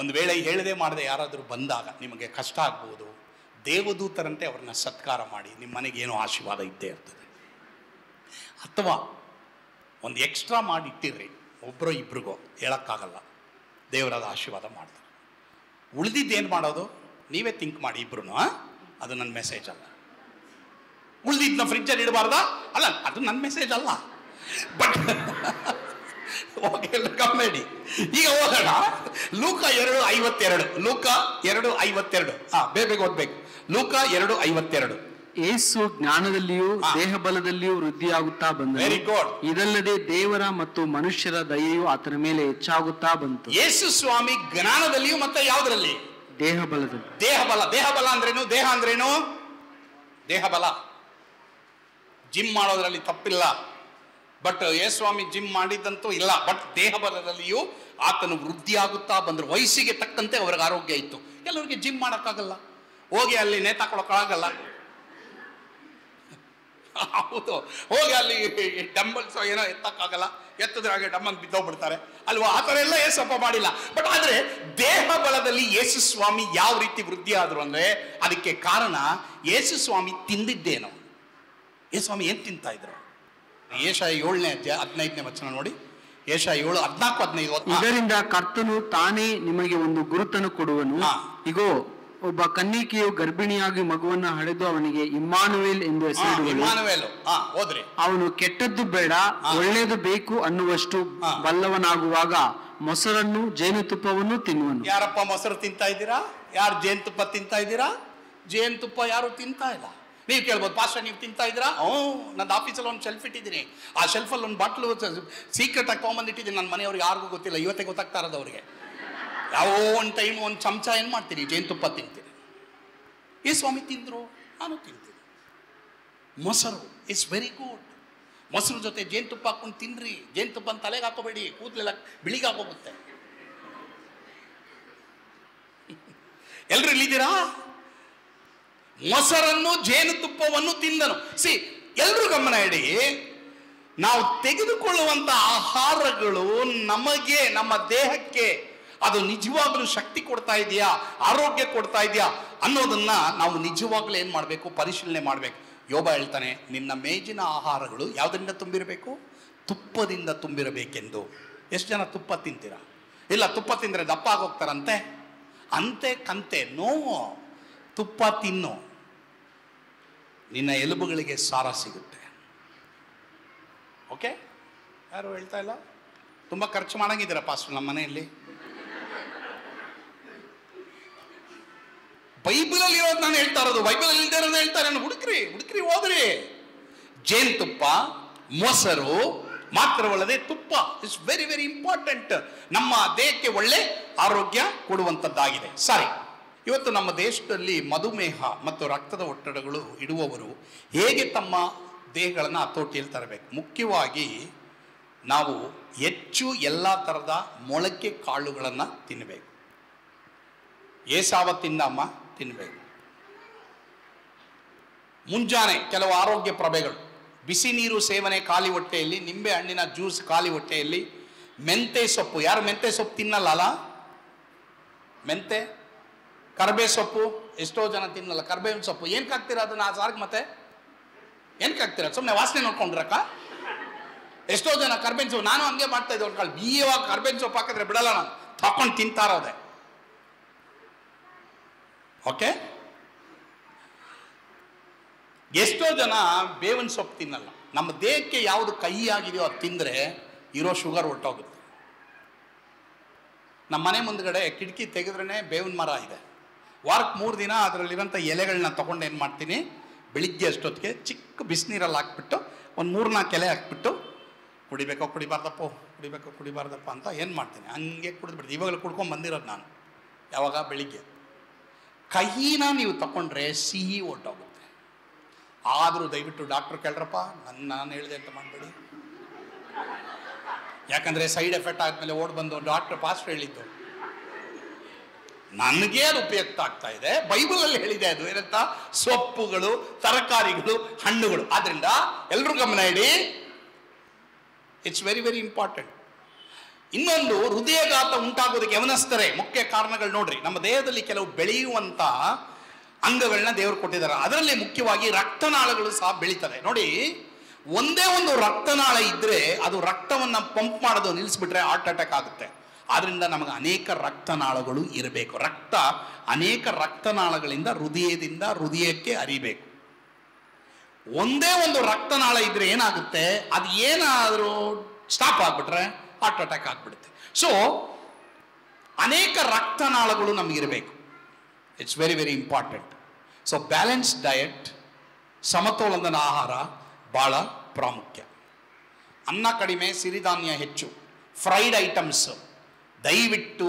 ಒಂದು ವೇಳೆ ಹೇಳದೆ ಮಾಡದೆ ಯಾರಾದರೂ ಬಂದಾಗ ನಿಮಗೆ ಕಷ್ಟ ಆಗ್ಬೋದು, ದೇವದೂತರಂತೆ ಅವ್ರನ್ನ ಸತ್ಕಾರ ಮಾಡಿ ನಿಮ್ಮ ಮನೆಗೆ ಏನೋ ಆಶೀರ್ವಾದ ಇದ್ದೇ ಇರ್ತದೆ. ಅಥವಾ ಒಂದು ಎಕ್ಸ್ಟ್ರಾ ಮಾಡಿ ಇಟ್ಟಿರ್ರಿ, ಒಬ್ಬರೋ ಇಬ್ರಿಗೋ ಹೇಳೋಕ್ಕಾಗಲ್ಲ, ದೇವರಾದ ಆಶೀರ್ವಾದ ಮಾಡ್ತಾರೆ. ಉಳಿದಿದ್ದೇನು ಮಾಡೋದು ನೀವೇ ಥಿಂಕ್ ಮಾಡಿ ಇಬ್ರು. ಅದು ನನ್ನ ಮೆಸೇಜ್ ಅಲ್ಲ. ಉಳಿದಿದ್ದನ್ನ ಫ್ರಿಜ್ಜಲ್ಲಿ ಇಡಬಾರ್ದಾ? ಅಲ್ಲ, ಅದು ನನ್ನ ಮೆಸೇಜ್ ಅಲ್ಲ. But comedy. ಈಗ ಹೋಗೋಣ ಲೂಕ 2:52. ಲೂಕ 2:52. ಬೇಗ ಓದ್ಬೇಕು. ಲೂಕ 2:52. ಯೇಸು ಜ್ಞಾನದಲ್ಲಿಯೂ ದೇಹ ಬಲದಲ್ಲಿಯೂ ವೃದ್ಧಿಯಾಗುತ್ತಾ ಬಂದನು. Very good. ಇದಲ್ಲದೆ ದೇವರ ಮತ್ತು ಮನುಷ್ಯರ ದಯೆಯು ಆತನ ಮೇಲೆ ಹೆಚ್ಚಾಗುತ್ತಾ ಬಂತು. ಯೇಸು ಸ್ವಾಮಿ ಜ್ಞಾನದಲ್ಲಿಯೂ ಮತ್ತೆ ಯಾವುದರಲ್ಲಿ? ದೇಹ ಬಲದಲ್ಲಿ. ದೇಹ ಬಲ. ದೇಹ ಬಲ ಅಂದ್ರೇನು? ದೇಹ ಅಂದ್ರೇನು? ದೇಹ ಬಲ. ಜಿಮ್ ಮಾಡೋದ್ರಲ್ಲಿ ತಪ್ಪಿಲ್ಲ, ಬಟ್ ಯೇಸ್ವಾಮಿ ಜಿಮ್ ಮಾಡಿದ್ದಂತೂ ಇಲ್ಲ. ಬಟ್ ದೇಹ ಬಲದಲ್ಲಿಯೂ ಆತನು ವೃದ್ಧಿಯಾಗುತ್ತಾ ಬಂದರು. ವಯಸ್ಸಿಗೆ ತಕ್ಕಂತೆ ಅವ್ರಿಗೆ ಆರೋಗ್ಯ ಇತ್ತು. ಕೆಲವರಿಗೆ ಜಿಮ್ ಮಾಡೋಕ್ಕಾಗಲ್ಲ, ಹೋಗಿ ಅಲ್ಲಿ ನೇತಾಕೊಳ್ಳೋಕ್ಕಾಗಲ್ಲ. ಹೌದು, ಹೋಗಿ ಅಲ್ಲಿ ಡಂಬಲ್ಸ್ ಏನೋ ಎತ್ತಕ್ಕಾಗಲ್ಲ, ಎತ್ತಿದ್ರೆ ಹಾಗೆ ಡಮ್ಮಂಗ್ ಬಿದ್ದೋಗ್ಬಿಡ್ತಾರೆ ಅಲ್ವಾ? ಆ ಥರ ಎಲ್ಲ ಏಸಪ್ಪ ಮಾಡಿಲ್ಲ. ಬಟ್ ಆದರೆ ದೇಹ ಬಲದಲ್ಲಿ ಯೇಸು ಸ್ವಾಮಿ ಯಾವ ರೀತಿ ವೃದ್ಧಿ ಆದ್ರು ಅಂದ್ರೆ ಅದಕ್ಕೆ ಕಾರಣ ಯೇಸು ಸ್ವಾಮಿ ತಿಂದಿದ್ದೇನು. ಯೇಸು ಸ್ವಾಮಿ ಏನ್ ತಿಂತಾ ಇದ್ರು? ಏಷಾಯ 7ನೇ ಅಧ್ಯಾಯ 15ನೇ ವಚನ ನೋಡಿ. ಏಷಾಯ 7:14-15. ಇದರಿಂದ ಕರ್ತನು ತಾನೇ ನಿಮಗೆ ಒಂದು ಗುರುತನ್ನು ಕೊಡುವನು. ಇಗೋ, ಒಬ್ಬ ಕನ್ನಿಕೆಯು ಗರ್ಭಿಣಿಯಾಗಿ ಮಗುವನ್ನು ಹಡೆದು ಅವನಿಗೆ ಇಮ್ಮಾನುವೇಲ್ ಎಂದು ಹೆಸರಿಡುವನು. ಅವನು ಕೆಟ್ಟದ್ದು ಬೇಡ ಒಳ್ಳೆಯದು ಬೇಕು ಅನ್ನುವಷ್ಟು ಬಲ್ಲವನಾಗುವಾಗ ಮೊಸರನ್ನು ಜೇನುತುಪ್ಪವನ್ನು ತಿನ್ನುವನು. ಯಾರಪ್ಪ ಮೊಸರು ತಿಂತಾ ಇದ್ದೀರಾ? ಯಾರು ಜೇನುತುಪ್ಪ ತಿಂತಾ ಇದ್ದೀರಾ? ಜೇನುತುಪ್ಪ ಯಾರು ತಿಂತಾ ಇಲ್ಲ. ನೀವು ಕೇಳ್ಬೋದು, ಪಾಸ್ಟರ್ ನೀವು ತಿಂತಾ ಇದ್ದೀರಾ? ನನ್ನ ಆಫೀಸಲ್ಲಿ ಒಂದು ಶೆಲ್ಫ್ ಇಟ್ಟಿದ್ದೀನಿ, ಆ ಶೆಲ್ಫಲ್ಲಿ ಒಂದು ಬಾಟ್ಲು ಸೀಕ್ರೆಟ್ ಆಗಿ ತೊಗೊಂಬಂದಿಟ್ಟಿದ್ದೀನಿ. ನನ್ನ ಮನೆಯವ್ರಿಗೆ ಯಾರಿಗೂ ಗೊತ್ತಿಲ್ಲ, ಇವತ್ತೇ ಗೊತ್ತಾಗ್ತಾ ಇರೋದು ಅವ್ರಿಗೆ. ಯಾವ ಒಂದು ಟೈಮ್ ಒಂದು ಚಮಚ ಏನು ಮಾಡ್ತೀನಿ, ಜೇನುತುಪ್ಪ ತಿಂತೀನಿ. ಈ ಸ್ವಾಮಿ ತಿಂದರು, ನಾನು ತಿಂತೀನಿ. ಮೊಸರು ಇಟ್ಸ್ ವೆರಿ ಗುಡ್. ಮೊಸರು ಜೊತೆ ಜೇನುತುಪ್ಪ ಹಾಕೊಂಡು ತಿನ್ರಿ. ಜೇನುತುಪ್ಪ ತಲೆಗೆ ಹಾಕೋಬೇಡಿ, ಕೂದಲೆಲ್ಲ ಬಿಳಿಗಾಗೋಗುತ್ತೆ. ಎಲ್ರು ಇಲ್ಲಿದ್ದೀರಾ? ಮೊಸರನ್ನು ಜೇನುತುಪ್ಪವನ್ನು ತಿಂದನು. ಸಿ, ಎಲ್ರೂ ಗಮನ ಇಡಿ. ನಾವು ತೆಗೆದುಕೊಳ್ಳುವಂತ ಆಹಾರಗಳು ನಮಗೆ, ನಮ್ಮ ದೇಹಕ್ಕೆ ಅದು ನಿಜವಾಗ್ಲೂ ಶಕ್ತಿ ಕೊಡ್ತಾ ಇದೆಯಾ, ಆರೋಗ್ಯ ಕೊಡ್ತಾ ಇದೆಯಾ ಅನ್ನೋದನ್ನ ನಾವು ನಿಜವಾಗ್ಲೂ ಏನ್ ಮಾಡಬೇಕು? ಪರಿಶೀಲನೆ ಮಾಡಬೇಕು. ಯೋಬ ಹೇಳ್ತಾನೆ, ನಿನ್ನ ಮೇಜಿನ ಆಹಾರಗಳು ಯಾವುದರಿಂದ ತುಂಬಿರಬೇಕು? ತುಪ್ಪದಿಂದ ತುಂಬಿರಬೇಕೆಂದು. ಎಷ್ಟು ಜನ ತುಪ್ಪ ತಿಂತೀರಾ? ಇಲ್ಲ, ತುಪ್ಪ ತಿಂದ್ರೆ ದಪ್ಪ ಆಗೋಗ್ತಾರಂತೆ. ಅಂತೆ ಕಂತೆ ನೋವು. ತುಪ್ಪ ತಿನ್ನು, ನಿನ್ನ ಎಲುಬುಗಳಿಗೆ ಸಾರ ಸಿಗುತ್ತೆ. ಓಕೆ? ಯಾರು ಹೇಳ್ತಾ ಇಲ್ಲ? ತುಂಬಾ ಖರ್ಚು ಮಾಡಂಗಿದ್ದೀರಾ ಪಾಸ್ಟರ್ ನಮ್ಮ ಮನೆಯಲ್ಲಿ? ಬೈಬಲಲ್ಲಿ ಇರೋದು ನಾನು ಹೇಳ್ತಾ ಇರೋದು, ಬೈಬಲಲ್ಲಿ ಇಲ್ಲದೆ ಇರೋದು ಹೇಳ್ತಾರೆ. ಹುಡುಕ್ರಿ ಹೋದ್ರಿ. ಜೇನುತುಪ್ಪ, ಮೊಸರು ಮಾತ್ರವಲ್ಲದೆ ತುಪ್ಪ ಇಸ್ ವೆರಿ ವೆರಿ ಇಂಪಾರ್ಟೆಂಟ್. ನಮ್ಮ ದೇಹಕ್ಕೆ ಒಳ್ಳೆ ಆರೋಗ್ಯ ಕೊಡುವಂಥದ್ದಾಗಿದೆ. ಸರಿ, ಇವತ್ತು ನಮ್ಮ ದೇಶದಲ್ಲಿ ಮಧುಮೇಹ ಮತ್ತು ರಕ್ತದ ಒತ್ತಡಗಳು ಇಡುವವರು ಹೇಗೆ ತಮ್ಮ ದೇಹಗಳನ್ನು ಹತೋಟಿಯಲ್ಲಿ ತರಬೇಕು? ಮುಖ್ಯವಾಗಿ ನಾವು ಹೆಚ್ಚು ಎಲ್ಲ ಥರದ ಮೊಳಕೆ ಕಾಳುಗಳನ್ನು ತಿನ್ನಬೇಕು. ಏಸಾವ ತಿನ್ನಮ್ಮ ತಿನ್ನಬೇಕು. ಮುಂಜಾನೆ ಕೆಲವು ಆರೋಗ್ಯ ಪ್ರಭೆಗಳು, ಬಿಸಿ ನೀರು ಸೇವನೆ ಖಾಲಿ ಹೊಟ್ಟೆಯಲ್ಲಿ, ನಿಂಬೆ ಹಣ್ಣಿನ ಜ್ಯೂಸ್ ಖಾಲಿ ಹೊಟ್ಟೆಯಲ್ಲಿ, ಮೆಂತೆ ಸೊಪ್ಪು. ಯಾರು ಮೆಂತೆ ಸೊಪ್ಪು ತಿನ್ನಲ್ಲ? ಮೆಂತೆ, ಕರ್ಬೇ ಸೊಪ್ಪು ಎಷ್ಟೋ ಜನ ತಿನ್ನಲ್ಲ. ಕರ್ಬೇವಿನ ಸೊಪ್ಪು ಏನಕ್ಕೆ ಹಾಕ್ತೀರಾ ಅದನ್ನ ಆ ಸಾರ್ಗೆ? ಮತ್ತೆ ಏನಕ್ಕೆ ಹಾಕ್ತೀರಾ? ಸುಮ್ಮನೆ ವಾಸನೆ ನೋಡ್ಕೊಂಡ್ರಕ್ಕ? ಎಷ್ಟೋ ಜನ ಕರ್ಬೇವಿನ ಸೊಪ್ಪು, ನಾನು ಹಂಗೆ ಮಾಡ್ತಾ ಇದ್ದೆ ಒಂದು ಕಾಲ, ಬೀಯವಾಗ ಕರ್ಬೇವಿನ ಸೊಪ್ಪು ಹಾಕಿದ್ರೆ ಬಿಡಲ್ಲ, ನಾನು ತಕೊಂಡು ತಿಂತಾ ಇರೋದೆ. ಓಕೆ? ಎಷ್ಟೋ ಜನ ಬೇವಿನ ಸೊಪ್ಪು ತಿನ್ನಲ್ಲ. ನಮ್ಮ ದೇಹಕ್ಕೆ ಯಾವುದು ಕಹಿ ಆಗಿದೆಯೋ ಅದು ತಿಂದರೆ ಇರೋ ಶುಗರ್ ಹೊರಟೋಗುತ್ತೆ. ನಮ್ಮ ಮನೆ ಮುಂದ್ಗಡೆ ಕಿಟಕಿ ತೆಗೆದ್ರೇ ಬೇವಿನ ಮರ ಇದೆ. ವಾರಕ್ಕೆ 3 ದಿನ ಅದರಲ್ಲಿರೋಂಥ ಎಲೆಗಳನ್ನ ತಗೊಂಡು ಏನು ಮಾಡ್ತೀನಿ, ಬೆಳಿಗ್ಗೆ ಅಷ್ಟೊತ್ತಿಗೆ ಚಿಕ್ಕ ಬಿಸಿನೀರಲ್ಲಿ ಹಾಕ್ಬಿಟ್ಟು ಒಂದು 3-4 ಎಲೆ ಹಾಕ್ಬಿಟ್ಟು ಕುಡಿಬೇಕೋ ಕುಡಿಬಾರ್ದಪ್ಪ ಅಂತ ಏನು ಮಾಡ್ತೀನಿ, ಹಂಗೆ ಕುಡಿದ್ಬಿಡ್ತೀನಿ. ಇವಾಗಲೂ ಕುಡ್ಕೊಂಡು ಬಂದಿರೋದು ನಾನು. ಯಾವಾಗ? ಬೆಳಿಗ್ಗೆ. ಕಹಿನ ನೀವು ತಗೊಂಡ್ರೆ ಸಿಹಿ ಹೊರ್ಟೋಗುತ್ತೆ. ಆದರೂ ದಯವಿಟ್ಟು ಡಾಕ್ಟ್ರು ಕೇಳ್ರಪ್ಪ, ನಾನು ಹೇಳಿದೆ ಅಂತ ಮಾಡಬೇಡಿ. ಯಾಕಂದರೆ ಸೈಡ್ ಎಫೆಕ್ಟ್ ಆದಮೇಲೆ ಓಡ್ ಬಂದು ಡಾಕ್ಟ್ರ್ ಪಾಸ್ಟ್ ಹೇಳಿದ್ದು ನನಗೆ ಅದು ಉಪಯುಕ್ತ ಆಗ್ತಾ ಇದೆ. ಬೈಬಲಲ್ಲಿ ಹೇಳಿದೆ ಅದು ಏನಂತ, ಸೊಪ್ಪುಗಳು, ತರಕಾರಿಗಳು, ಹಣ್ಣುಗಳು. ಆದ್ರಿಂದ ಎಲ್ಲರೂ ಗಮನ ಇಡಿ, ಇಟ್ಸ್ ವೆರಿ ವೆರಿ ಇಂಪಾರ್ಟೆಂಟ್. ಇನ್ನೊಂದು, ಹೃದಯಾಘಾತ ಉಂಟಾಗೋದಕ್ಕೆ ಯವನಸ್ಥರೇ ಮುಖ್ಯ ಕಾರಣಗಳು ನೋಡ್ರಿ. ನಮ್ಮ ದೇಹದಲ್ಲಿ ಕೆಲವು ಬೆಳೆಯುವಂತ ಅಂಗಗಳನ್ನ ದೇವರು ಕೊಟ್ಟಿದ್ದಾರೆ. ಅದರಲ್ಲಿ ಮುಖ್ಯವಾಗಿ ರಕ್ತನಾಳಗಳು ಸಹ ಬೆಳೀತವೆ ನೋಡಿ. ಒಂದೇ ಒಂದು ರಕ್ತನಾಳ ಇದ್ರೆ ಅದು ರಕ್ತವನ್ನ ಪಂಪ್ ಮಾಡೋದು ನಿಲ್ಲಿಸ್ಬಿಟ್ರೆ ಹಾರ್ಟ್ ಅಟ್ಯಾಕ್ ಆಗುತ್ತೆ. ಆದ್ರಿಂದ ನಮಗೆ ಅನೇಕ ರಕ್ತನಾಳಗಳು ಇರಬೇಕು. ರಕ್ತ ಅನೇಕ ರಕ್ತನಾಳಗಳಿಂದ ಹೃದಯದಿಂದ ಹೃದಯಕ್ಕೆ ಹರಿಬೇಕು. ಒಂದೇ ಒಂದು ರಕ್ತನಾಳ ಇದ್ರೆ ಏನಾಗುತ್ತೆ, ಅದು ಏನಾದರೂ ಸ್ಟಾಪ್ ಆಗ್ಬಿಟ್ರೆ ಹಾರ್ಟ್ ಅಟ್ಯಾಕ್ ಆಗ್ಬಿಡುತ್ತೆ. ಸೊ ಅನೇಕ ರಕ್ತನಾಳಗಳು ನಮಗಿರಬೇಕು. It's very very important. So balance diet, ಸಮತೋಲನದ ಆಹಾರ ಬಹಳ ಪ್ರಾಮುಖ್ಯ. ಅನ್ನ ಕಡಿಮೆ, ಸಿರಿಧಾನ್ಯ ಹೆಚ್ಚು, ಫ್ರೈಡ್ ಐಟಮ್ಸ್ ದಯವಿಟ್ಟು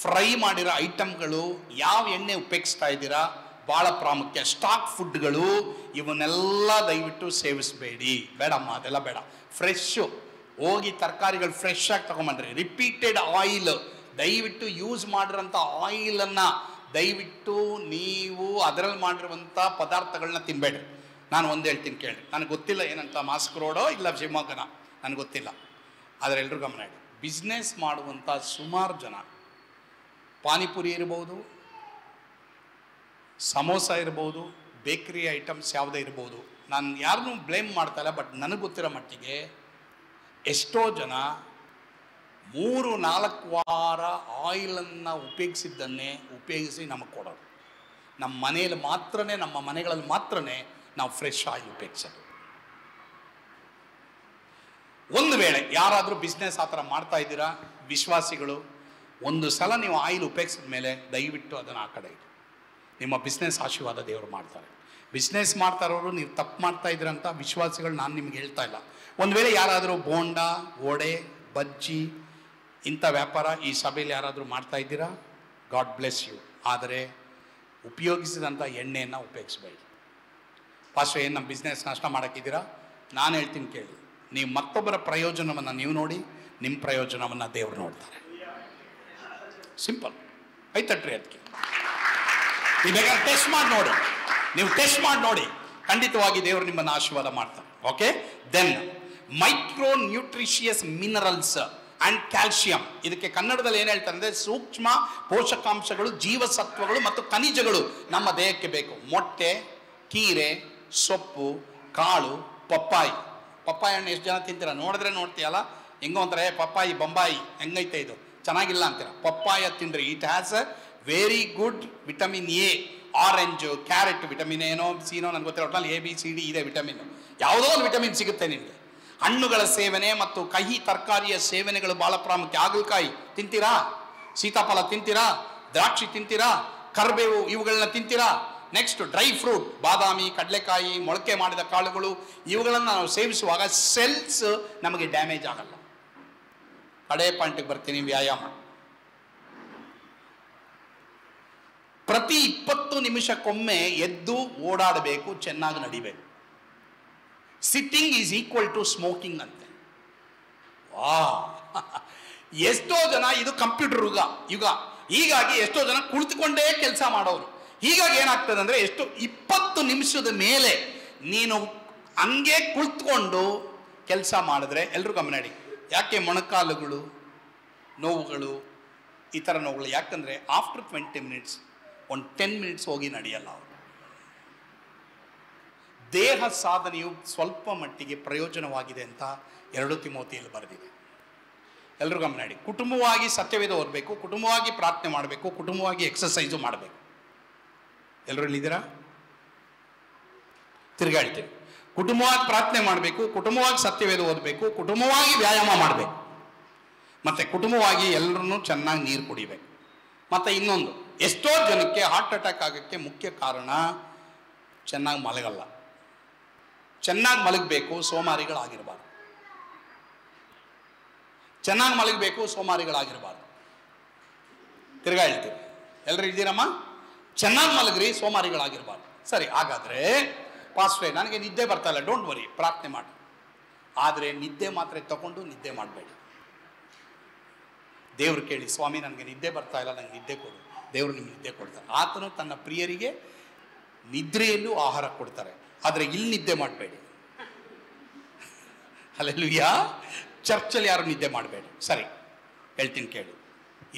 ಫ್ರೈ ಮಾಡಿರೋ ಐಟಮ್ಗಳು ಯಾವ ಎಣ್ಣೆ ಉಪಯೋಗಿಸ್ತಾ ಇದ್ದೀರಾ ಭಾಳ ಪ್ರಾಮುಖ್ಯ. ಸ್ಟಾಕ್ ಫುಡ್ಗಳು ಇವನ್ನೆಲ್ಲ ದಯವಿಟ್ಟು ಸೇವಿಸಬೇಡಿ. ಬೇಡಮ್ಮ, ಅದೆಲ್ಲ ಬೇಡ. ಫ್ರೆಶ್ಶು ಹೋಗಿ ತರಕಾರಿಗಳು ಫ್ರೆಶ್ ಆಗಿ ತಗೊಂಬನ್ರಿ. ರಿಪೀಟೆಡ್ ಆಯಿಲ್ ದಯವಿಟ್ಟು ಯೂಸ್ ಮಾಡಿರೋಂಥ ಆಯಿಲನ್ನು ದಯವಿಟ್ಟು ನೀವು ಅದರಲ್ಲಿ ಮಾಡಿರುವಂಥ ಪದಾರ್ಥಗಳನ್ನ ತಿನ್ಬೇಡ್ರಿ. ನಾನು ಒಂದು ಹೇಳ್ತೀನಿ ಕೇಳಿ, ನನಗೆ ಗೊತ್ತಿಲ್ಲ ಏನಂತ ಮಾಸ್ಕ್ ರೋಡೋ ಇಲ್ಲ ಶಿವಮೊಗ್ಗನ ನನಗೆ ಗೊತ್ತಿಲ್ಲ, ಆದರೆ ಎಲ್ಲರೂ ಗಮನ ಇಡಿ. ಬಿಸ್ನೆಸ್ ಮಾಡುವಂಥ ಸುಮಾರು ಜನ ಪಾನಿಪುರಿ ಇರ್ಬೋದು, ಸಮೋಸ ಇರ್ಬೋದು, ಬೇಕರಿ ಐಟಮ್ಸ್ ಯಾವುದೇ ಇರ್ಬೋದು, ನಾನು ಯಾರನ್ನೂ ಬ್ಲೇಮ್ ಮಾಡ್ತಾ ಇಲ್ಲ. ಬಟ್ ನನಗೆ ಗೊತ್ತಿರೋ ಮಟ್ಟಿಗೆ ಎಷ್ಟೋ ಜನ 3-4 ವಾರ ಆಯಿಲನ್ನು ಉಪಯೋಗಿಸಿದ್ದನ್ನೇ ಉಪಯೋಗಿಸಿ ನಮಗೆ ಕೊಡೋದು. ನಮ್ಮ ಮನೆಯಲ್ಲಿ ಮಾತ್ರನೇ, ನಮ್ಮ ಮನೆಗಳಲ್ಲಿ ಮಾತ್ರನೇ ನಾವು ಫ್ರೆಶ್ ಆಯಿಲ್ ಉಪಯೋಗಿಸೋದು. ಒಂದು ವೇಳೆ ಯಾರಾದರೂ ಬಿಸ್ನೆಸ್ ಆ ಥರ ಮಾಡ್ತಾ ಇದ್ದೀರಾ, ವಿಶ್ವಾಸಿಗಳು, ಒಂದು ಸಲ ನೀವು ಆಯಿಲ್ ಉಪಯೋಗಿಸಿದ ಮೇಲೆ ದಯವಿಟ್ಟು ಅದನ್ನು ಆ ಕಡೆ ಇಡಿ. ನಿಮ್ಮ ಬಿಸ್ನೆಸ್ ಆಶೀರ್ವಾದ ದೇವರು ಮಾಡ್ತಾರೆ. ಬಿಸ್ನೆಸ್ ಮಾಡ್ತಾ ಇರೋರು ನೀವು ತಪ್ಪು ಮಾಡ್ತಾ ಇದ್ದೀರಂತ ವಿಶ್ವಾಸಿಗಳು ನಾನು ನಿಮ್ಗೆ ಹೇಳ್ತಾ ಇಲ್ಲ. ಒಂದು ವೇಳೆ ಯಾರಾದರೂ ಬೋಂಡ, ವಡೆ, ಬಜ್ಜಿ ಇಂಥ ವ್ಯಾಪಾರ ಈ ಸಭೆಯಲ್ಲಿ ಯಾರಾದರೂ ಮಾಡ್ತಾ ಇದ್ದೀರಾ, ಗಾಡ್ ಬ್ಲೆಸ್ ಯು. ಆದರೆ ಉಪಯೋಗಿಸಿದಂಥ ಎಣ್ಣೆಯನ್ನು ಉಪಯೋಗಿಸಬೇಡಿ. ಫಾಸ್ಟ್ ಏನು ನಮ್ಮ ಬಿಸ್ನೆಸ್ ನಷ್ಟ ಮಾಡೋಕ್ಕಿದ್ದೀರಾ, ನಾನು ಹೇಳ್ತೀನಿ ಕೇಳಿ. ನೀವು ಮತ್ತೊಬ್ಬರ ಪ್ರಯೋಜನವನ್ನು ನೀವು ನೋಡಿ, ನಿಮ್ಮ ಪ್ರಯೋಜನವನ್ನು ದೇವರು ನೋಡ್ತಾರೆ. ಸಿಂಪಲ್. ಐತಟ್ರಿ ಅದಕ್ಕೆ. ನೀವು ಬೇಕಾದ್ರೆ ಟೆಸ್ಟ್ ಮಾಡಿ ನೋಡಿ, ನೀವು ಟೆಸ್ಟ್ ಮಾಡಿ ನೋಡಿ, ಖಂಡಿತವಾಗಿ ದೇವರು ನಿಮ್ಮನ್ನು ಆಶೀರ್ವಾದ ಮಾಡ್ತಾರೆ. Okay. Then micro nutritious minerals and calcium. ಇದಕ್ಕೆ ಕನ್ನಡದಲ್ಲಿ ಏನು ಹೇಳ್ತಾರೆ ಅಂದರೆ ಸೂಕ್ಷ್ಮ ಪೋಷಕಾಂಶಗಳು, ಜೀವಸತ್ವಗಳು ಮತ್ತು ಖನಿಜಗಳು ನಮ್ಮ ದೇಹಕ್ಕೆ ಬೇಕು. ಮೊಟ್ಟೆ, ಕೀರೆ, ಸೊಪ್ಪು, ಕಾಳು, ಪಪ್ಪಾಯಿ. ಪಪ್ಪಾಯಿ ಹಣ್ಣು ಎಷ್ಟು ಜನ ತಿಂತೀರ? ನೋಡಿದ್ರೆ ನೋಡ್ತೀಯಲ್ಲ, ಹೆಂಗೋ ಅಂತಾರೆ ಪಪ್ಪಾಯಿ ಬೊಂಬಾಯಿ ಹೆಂಗೈತೆ ಇದು ಚೆನ್ನಾಗಿಲ್ಲ ಅಂತೀರ. ಪಪ್ಪಾಯ ತಿನ್ರಿ. It has a very good vitamin A. Orange, carrot vitamin ಏನೋ ಸಿನೋ ನನಗೆ ಗೊತ್ತಿರೋ, ಒಟ್ಟಲ್ಲಿ ABCD ಇದೆ ವಿಟಮಿನ್. ಯಾವುದೋ ಒಂದು ವಿಟಮಿನ್ ಸಿಗುತ್ತೆ ನಿಮಗೆ. ಹಣ್ಣುಗಳ ಸೇವನೆ ಮತ್ತು ಕಹಿ ತರಕಾರಿಯ ಸೇವನೆಗಳು ಬಹಳ ಪ್ರಾಮುಖ್ಯ. ಹಾಗಲಕಾಯಿ ತಿಂತೀರಾ? ಸೀತಾಫಲ ತಿಂತೀರಾ? ದ್ರಾಕ್ಷಿ ತಿಂತೀರಾ? ಕರಿಬೇವು ಇವುಗಳನ್ನ ತಿಂತೀರಾ? ನೆಕ್ಸ್ಟ್ ಡ್ರೈ ಫ್ರೂಟ್, ಬಾದಾಮಿ, ಕಡಲೆಕಾಯಿ, ಮೊಳಕೆ ಮಾಡಿದ ಕಾಳುಗಳು, ಇವುಗಳನ್ನು ನಾವು ಸೇವಿಸುವಾಗ ಸೆಲ್ಸ್ ನಮಗೆ ಡ್ಯಾಮೇಜ್ ಆಗಲ್ಲ. ಕಡೆ ಪಾಯಿಂಟಿಗೆ ಬರ್ತೀನಿ, ವ್ಯಾಯಾಮ. ಪ್ರತಿ 20 ನಿಮಿಷಕ್ಕೊಮ್ಮೆ ಎದ್ದು ಓಡಾಡಬೇಕು, ಚೆನ್ನಾಗಿ ನಡಿಬೇಕು. Sitting is equal to smoking ಅಂತೆ. ವಾ, ಎಷ್ಟೋ ಜನ, ಇದು ಕಂಪ್ಯೂಟರ್ ಯುಗ, ಹೀಗಾಗಿ ಎಷ್ಟೋ ಜನ ಕುಳಿತುಕೊಂಡೇ ಕೆಲಸ ಮಾಡೋರು. ಹೀಗಾಗಿ ಏನಾಗ್ತದೆ ಅಂದರೆ, ಎಷ್ಟು 20 ನಿಮಿಷದ ಮೇಲೆ ನೀನು ಹಂಗೆ ಕುಳಿತುಕೊಂಡು ಕೆಲಸ ಮಾಡಿದ್ರೆ, ಎಲ್ಲರೂ ಗಮನ ಇಡಿ. ಯಾಕೆ ಮೊಣಕಾಲುಗಳು ನೋವುಗಳು, ಈ ಥರ ನೋವುಗಳು? ಯಾಕಂದರೆ ಆಫ್ಟರ್ 20 ಮಿನಿಟ್ಸ್ ಒಂದು 10 ಮಿನಿಟ್ಸ್ ಹೋಗಿ ನಡೆಯಲ್ಲ ಅವರು. ದೇಹ ಸಾಧನೆಯು ಸ್ವಲ್ಪ ಮಟ್ಟಿಗೆ ಪ್ರಯೋಜನವಾಗಿದೆ ಅಂತ 2 ತಿಮೋತಿಯಲ್ಲಿ ಬರೆದಿದೆ. ಎಲ್ಲರೂ ಗಮನ ಇಡಿ. ಕುಟುಂಬವಾಗಿ ಸತ್ಯವೇದ ಓದಬೇಕು, ಕುಟುಂಬವಾಗಿ ಪ್ರಾರ್ಥನೆ ಮಾಡಬೇಕು, ಕುಟುಂಬವಾಗಿ ಎಕ್ಸಸೈಸು ಮಾಡಬೇಕು. ಎಲ್ಲರೂ ಇಲ್ಲಿದ್ದೀರಾ? ತಿರುಗಾಡ್ತೀವಿ. ಕುಟುಂಬವಾಗಿ ಪ್ರಾರ್ಥನೆ ಮಾಡಬೇಕು, ಕುಟುಂಬವಾಗಿ ಸತ್ಯವೇದ ಓದಬೇಕು, ಕುಟುಂಬವಾಗಿ ವ್ಯಾಯಾಮ ಮಾಡಬೇಕು, ಮತ್ತು ಕುಟುಂಬವಾಗಿ ಎಲ್ಲರೂ ಚೆನ್ನಾಗಿ ನೀರು ಕುಡಿಬೇಕು. ಮತ್ತು ಇನ್ನೊಂದು, ಎಷ್ಟೋ ಜನಕ್ಕೆ ಹಾರ್ಟ್ ಅಟ್ಯಾಕ್ ಆಗೋಕ್ಕೆ ಮುಖ್ಯ ಕಾರಣ ಚೆನ್ನಾಗಿ ಮಲಗಲ್ಲ. ಚೆನ್ನಾಗಿ ಮಲಗಬೇಕು, ಸೋಮಾರಿಗಳಾಗಿರಬಾರ್ದು. ಚೆನ್ನಾಗಿ ಮಲಗಬೇಕು, ಸೋಮಾರಿಗಳಾಗಿರಬಾರ್ದು. ತಿರ್ಗಾ ಹೇಳ್ತೀವಿ, ಎಲ್ಲರೂ ಇದ್ದೀರಮ್ಮ? ಚೆನ್ನಾಗಿ ಮಲಗ್ರಿ, ಸೋಮಾರಿಗಳಾಗಿರಬಾರ್ದು. ಸರಿ, ಹಾಗಾದ್ರೆ ಪಾಸ್ಟ್ರೇ ನನಗೆ ನಿದ್ದೆ ಬರ್ತಾ ಇಲ್ಲ, ಡೋಂಟ್ ವರಿ, ಪ್ರಾರ್ಥನೆ ಮಾಡಿ. ಆದರೆ ನಿದ್ದೆ ಮಾತ್ರೆ ತಗೊಂಡು ನಿದ್ದೆ ಮಾಡಬೇಡಿ. ದೇವ್ರು ಕೇಳಿ, ಸ್ವಾಮಿ ನನಗೆ ನಿದ್ದೆ ಬರ್ತಾ ಇಲ್ಲ, ನನಗೆ ನಿದ್ದೆ ಕೊಡು. ದೇವರು ನಿಮ್ಗೆ ನಿದ್ದೆ ಕೊಡ್ತಾರೆ. ಆತನು ತನ್ನ ಪ್ರಿಯರಿಗೆ ನಿದ್ರೆಯಲ್ಲೂ ಆಹಾರ ಕೊಡ್ತಾರೆ. ಆದರೆ ಇಲ್ಲಿ ನಿದ್ದೆ ಮಾಡಬೇಡಿ. ಹಲ್ಲೆಲೂಯಾ. ಚರ್ಚಲ್ಲಿ ಯಾರು ನಿದ್ದೆ ಮಾಡಬೇಡಿ. ಸರಿ, ಹೇಳ್ತೀನಿ ಕೇಳಿ.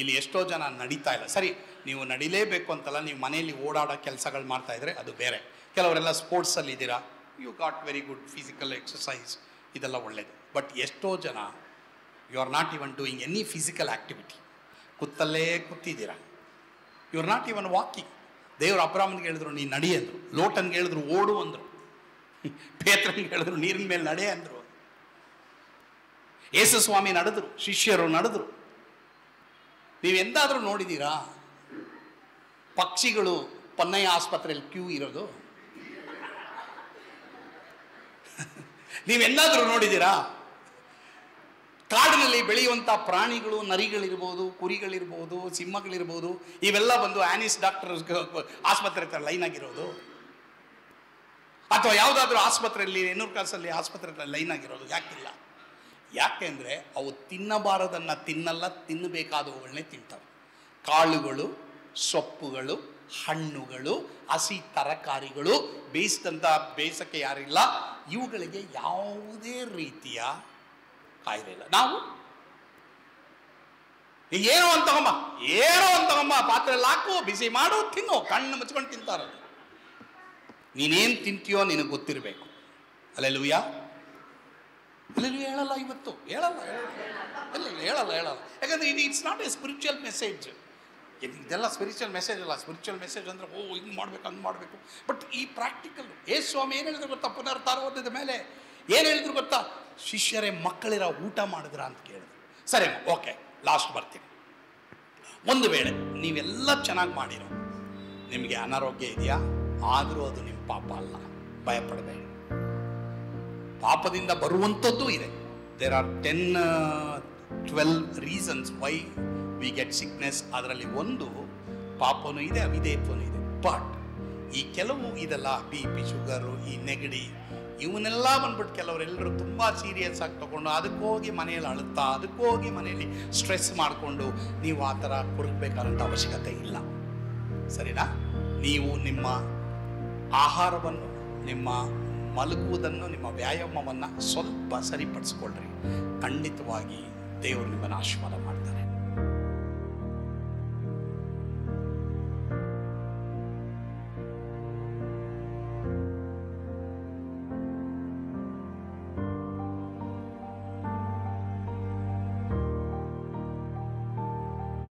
ಇಲ್ಲಿ ಎಷ್ಟೋ ಜನ ನಡೀತಾ ಇಲ್ಲ. ಸರಿ, ನೀವು ನಡಿಲೇಬೇಕು ಅಂತಲ್ಲ, ನೀವು ಮನೆಯಲ್ಲಿ ಓಡಾಡೋ ಕೆಲಸಗಳು ಮಾಡ್ತಾ ಇದ್ರೆ ಅದು ಬೇರೆ. ಕೆಲವರೆಲ್ಲ ಸ್ಪೋರ್ಟ್ಸಲ್ಲಿ ಇದ್ದೀರಾ, you got very good physical exercise, ಇದೆಲ್ಲ ಒಳ್ಳೇದು. ಬಟ್ ಎಷ್ಟೋ ಜನ you are not even doing any physical activity. ಕೂತಲ್ಲೇ ಕೂತಿದ್ದೀರಾ, you are not even walking. ದೇವರು ಅಬ್ರಾಹ್ಮನಿಗೆ ಹೇಳಿದ್ರು ನೀನು ನಡಿ ಅಂದರು, ಲೋಟನ್ಗೆ ಹೇಳಿದ್ರು ಓಡು ಅಂದರು, ಪೇತ್ರನಿಗೆ ಹೇಳಿದ್ರು ನೀರಿನ ಮೇಲೆ ನಡೆ ಅಂದರು, ಯೇಸು ಸ್ವಾಮಿ ನಡೆದ್ರು, ಶಿಷ್ಯರು ನಡೆದ್ರು. ನೀವೆಂದಾದರೂ ನೋಡಿದ್ದೀರಾ ಪಕ್ಷಿಗಳು ಪನ್ನಯ್ಯ ಆಸ್ಪತ್ರೆಯಲ್ಲಿ ಕ್ಯೂ ಇರೋದು? ನೀವೆಂದಾದರೂ ನೋಡಿದ್ದೀರಾ? ಕಾಡಿನಲ್ಲಿ ಬೆಳೆಯುವಂಥ ಪ್ರಾಣಿಗಳು, ನರಿಗಳಿರ್ಬೋದು, ಕುರಿಗಳಿರ್ಬೋದು, ಸಿಂಹಗಳಿರ್ಬೋದು, ಇವೆಲ್ಲ ಬಂದು ಆನಿಸ್ ಡಾಕ್ಟರ್ ಆಸ್ಪತ್ರೆ ಹತ್ರ ಲೈನ್ ಆಗಿರೋದು? ಅಥವಾ ಯಾವುದಾದ್ರೂ ಆಸ್ಪತ್ರೆಯಲ್ಲಿ, ಎನ್ನೂರು ಕಾಸಲ್ಲಿ ಆಸ್ಪತ್ರೆ ಹತ್ರ ಲೈನ್ ಆಗಿರೋದು ಯಾಕಿಲ್ಲ? ಯಾಕೆ ಅಂದರೆ ಅವು ತಿನ್ನಬಾರದನ್ನು ತಿನ್ನಲ್ಲ, ತಿನ್ನಬೇಕಾದವುಗಳನ್ನೇ ತಿಂತವೆ. ಕಾಳುಗಳು, ಸೊಪ್ಪುಗಳು, ಹಣ್ಣುಗಳು, ಹಸಿ ತರಕಾರಿಗಳು, ಬೇಯಿಸಕ್ಕೆ ಯಾರಿಲ್ಲ, ಇವುಗಳಿಗೆ ಯಾವುದೇ ರೀತಿಯ ಕಾಯಿಲೆ ಇಲ್ಲ. ನಾವು ಏನೋ ಅಂತ ತಗೊಂಬ, ಪಾತ್ರೆಯಲ್ಲಿ ಹಾಕು, ಬಿಸಿ ಮಾಡು, ತಿನ್ನು, ಕಣ್ಣು ಮುಚ್ಕೊಂಡು ತಿಂತಾರದು. ನೀನೇನು ತಿಂತೀಯೋ ನಿನಗೆ ಗೊತ್ತಿರಬೇಕು. ಹಲ್ಲೆಲೂಯಾ. ಹಲ್ಲೆಲೂಯಾ ಹೇಳಲ್ಲ ಇವತ್ತು, ಹೇಳಲ್ಲ. ಯಾಕಂದ್ರೆ it's not A spiritual message. ಇದೆಲ್ಲ ಸ್ಪಿರಿಚುವಲ್ ಮೆಸೇಜ್ ಅಲ್ಲ. ಸ್ಪಿರಿಚುವಲ್ ಮೆಸೇಜ್ ಅಂದರೆ ಹಿಂಗೆ ಮಾಡಬೇಕು, ಹಂಗೆ ಮಾಡಬೇಕು. ಬಟ್ ಈ ಪ್ರಾಕ್ಟಿಕಲ್ ಯೇಸು ಸ್ವಾಮಿ ಏನು ಹೇಳಿದ್ರು ಗೊತ್ತಾ? ಪುನರುತ್ಥಾನದ ಮೇಲೆ ಏನು ಹೇಳಿದ್ರು ಗೊತ್ತಾ? ಶಿಷ್ಯರೇ, ಮಕ್ಕಳಿರ ಊಟ ಮಾಡಿದ್ರ ಅಂತ ಕೇಳಿದ್ರು. ಸರಿ, ಓಕೆ, ಲಾಸ್ಟ್ ಬರ್ತೀನಿ. ಒಂದು ವೇಳೆ ನೀವೆಲ್ಲ ಚೆನ್ನಾಗಿ ಮಾಡಿರೋ, ನಿಮಗೆ ಅನಾರೋಗ್ಯ ಇದೆಯಾ, ಆದರೂ ಅದು ನಿಮ್ಮ ಪಾಪ ಅಲ್ಲ, ಭಯಪಡಬೇಡಿ. ಪಾಪದಿಂದ ಬರುವಂಥದ್ದು ಇದೆ. There are 10-12 reasons why we get sickness. ಅದರಲ್ಲಿ ಒಂದು ಪಾಪನೂ ಇದೆ, ಅವಿಧೇಯತ್ವನೂ ಇದೆ. ಬಟ್ ಈ ಕೆಲವು ಇದೆಲ್ಲ BP, ಶುಗರು, ಈ ನೆಗಡಿ, ಇವನ್ನೆಲ್ಲ ಬಂದ್ಬಿಟ್ಟು ಕೆಲವರೆಲ್ಲರೂ ತುಂಬ ಸೀರಿಯಸ್ ಆಗಿ ತಗೊಂಡು ಅದಕ್ಕೋಗಿ ಮನೆಯಲ್ಲಿ ಅಳುತ್ತಾ, ಅದಕ್ಕೋಗಿ ಮನೆಯಲ್ಲಿ ಸ್ಟ್ರೆಸ್ ಮಾಡಿಕೊಂಡು ನೀವು ಆ ಥರ ಕೊರಗಬೇಕಾದಂಥ ಅವಶ್ಯಕತೆ ಇಲ್ಲ. ಸರಿನಾ? ನೀವು ನಿಮ್ಮ ಆಹಾರವನ್ನು, ನಿಮ್ಮ ಮಲಗುವುದನ್ನು, ನಿಮ್ಮ ವ್ಯಾಯಾಮವನ್ನು ಸ್ವಲ್ಪ ಸರಿಪಡಿಸ್ಕೊಳ್ರಿ. ಖಂಡಿತವಾಗಿ ದೇವರು ನಿಮ್ಮನ್ನು ಆಶೀರ್ವಾದ ಮಾಡ್ತಾರೆ.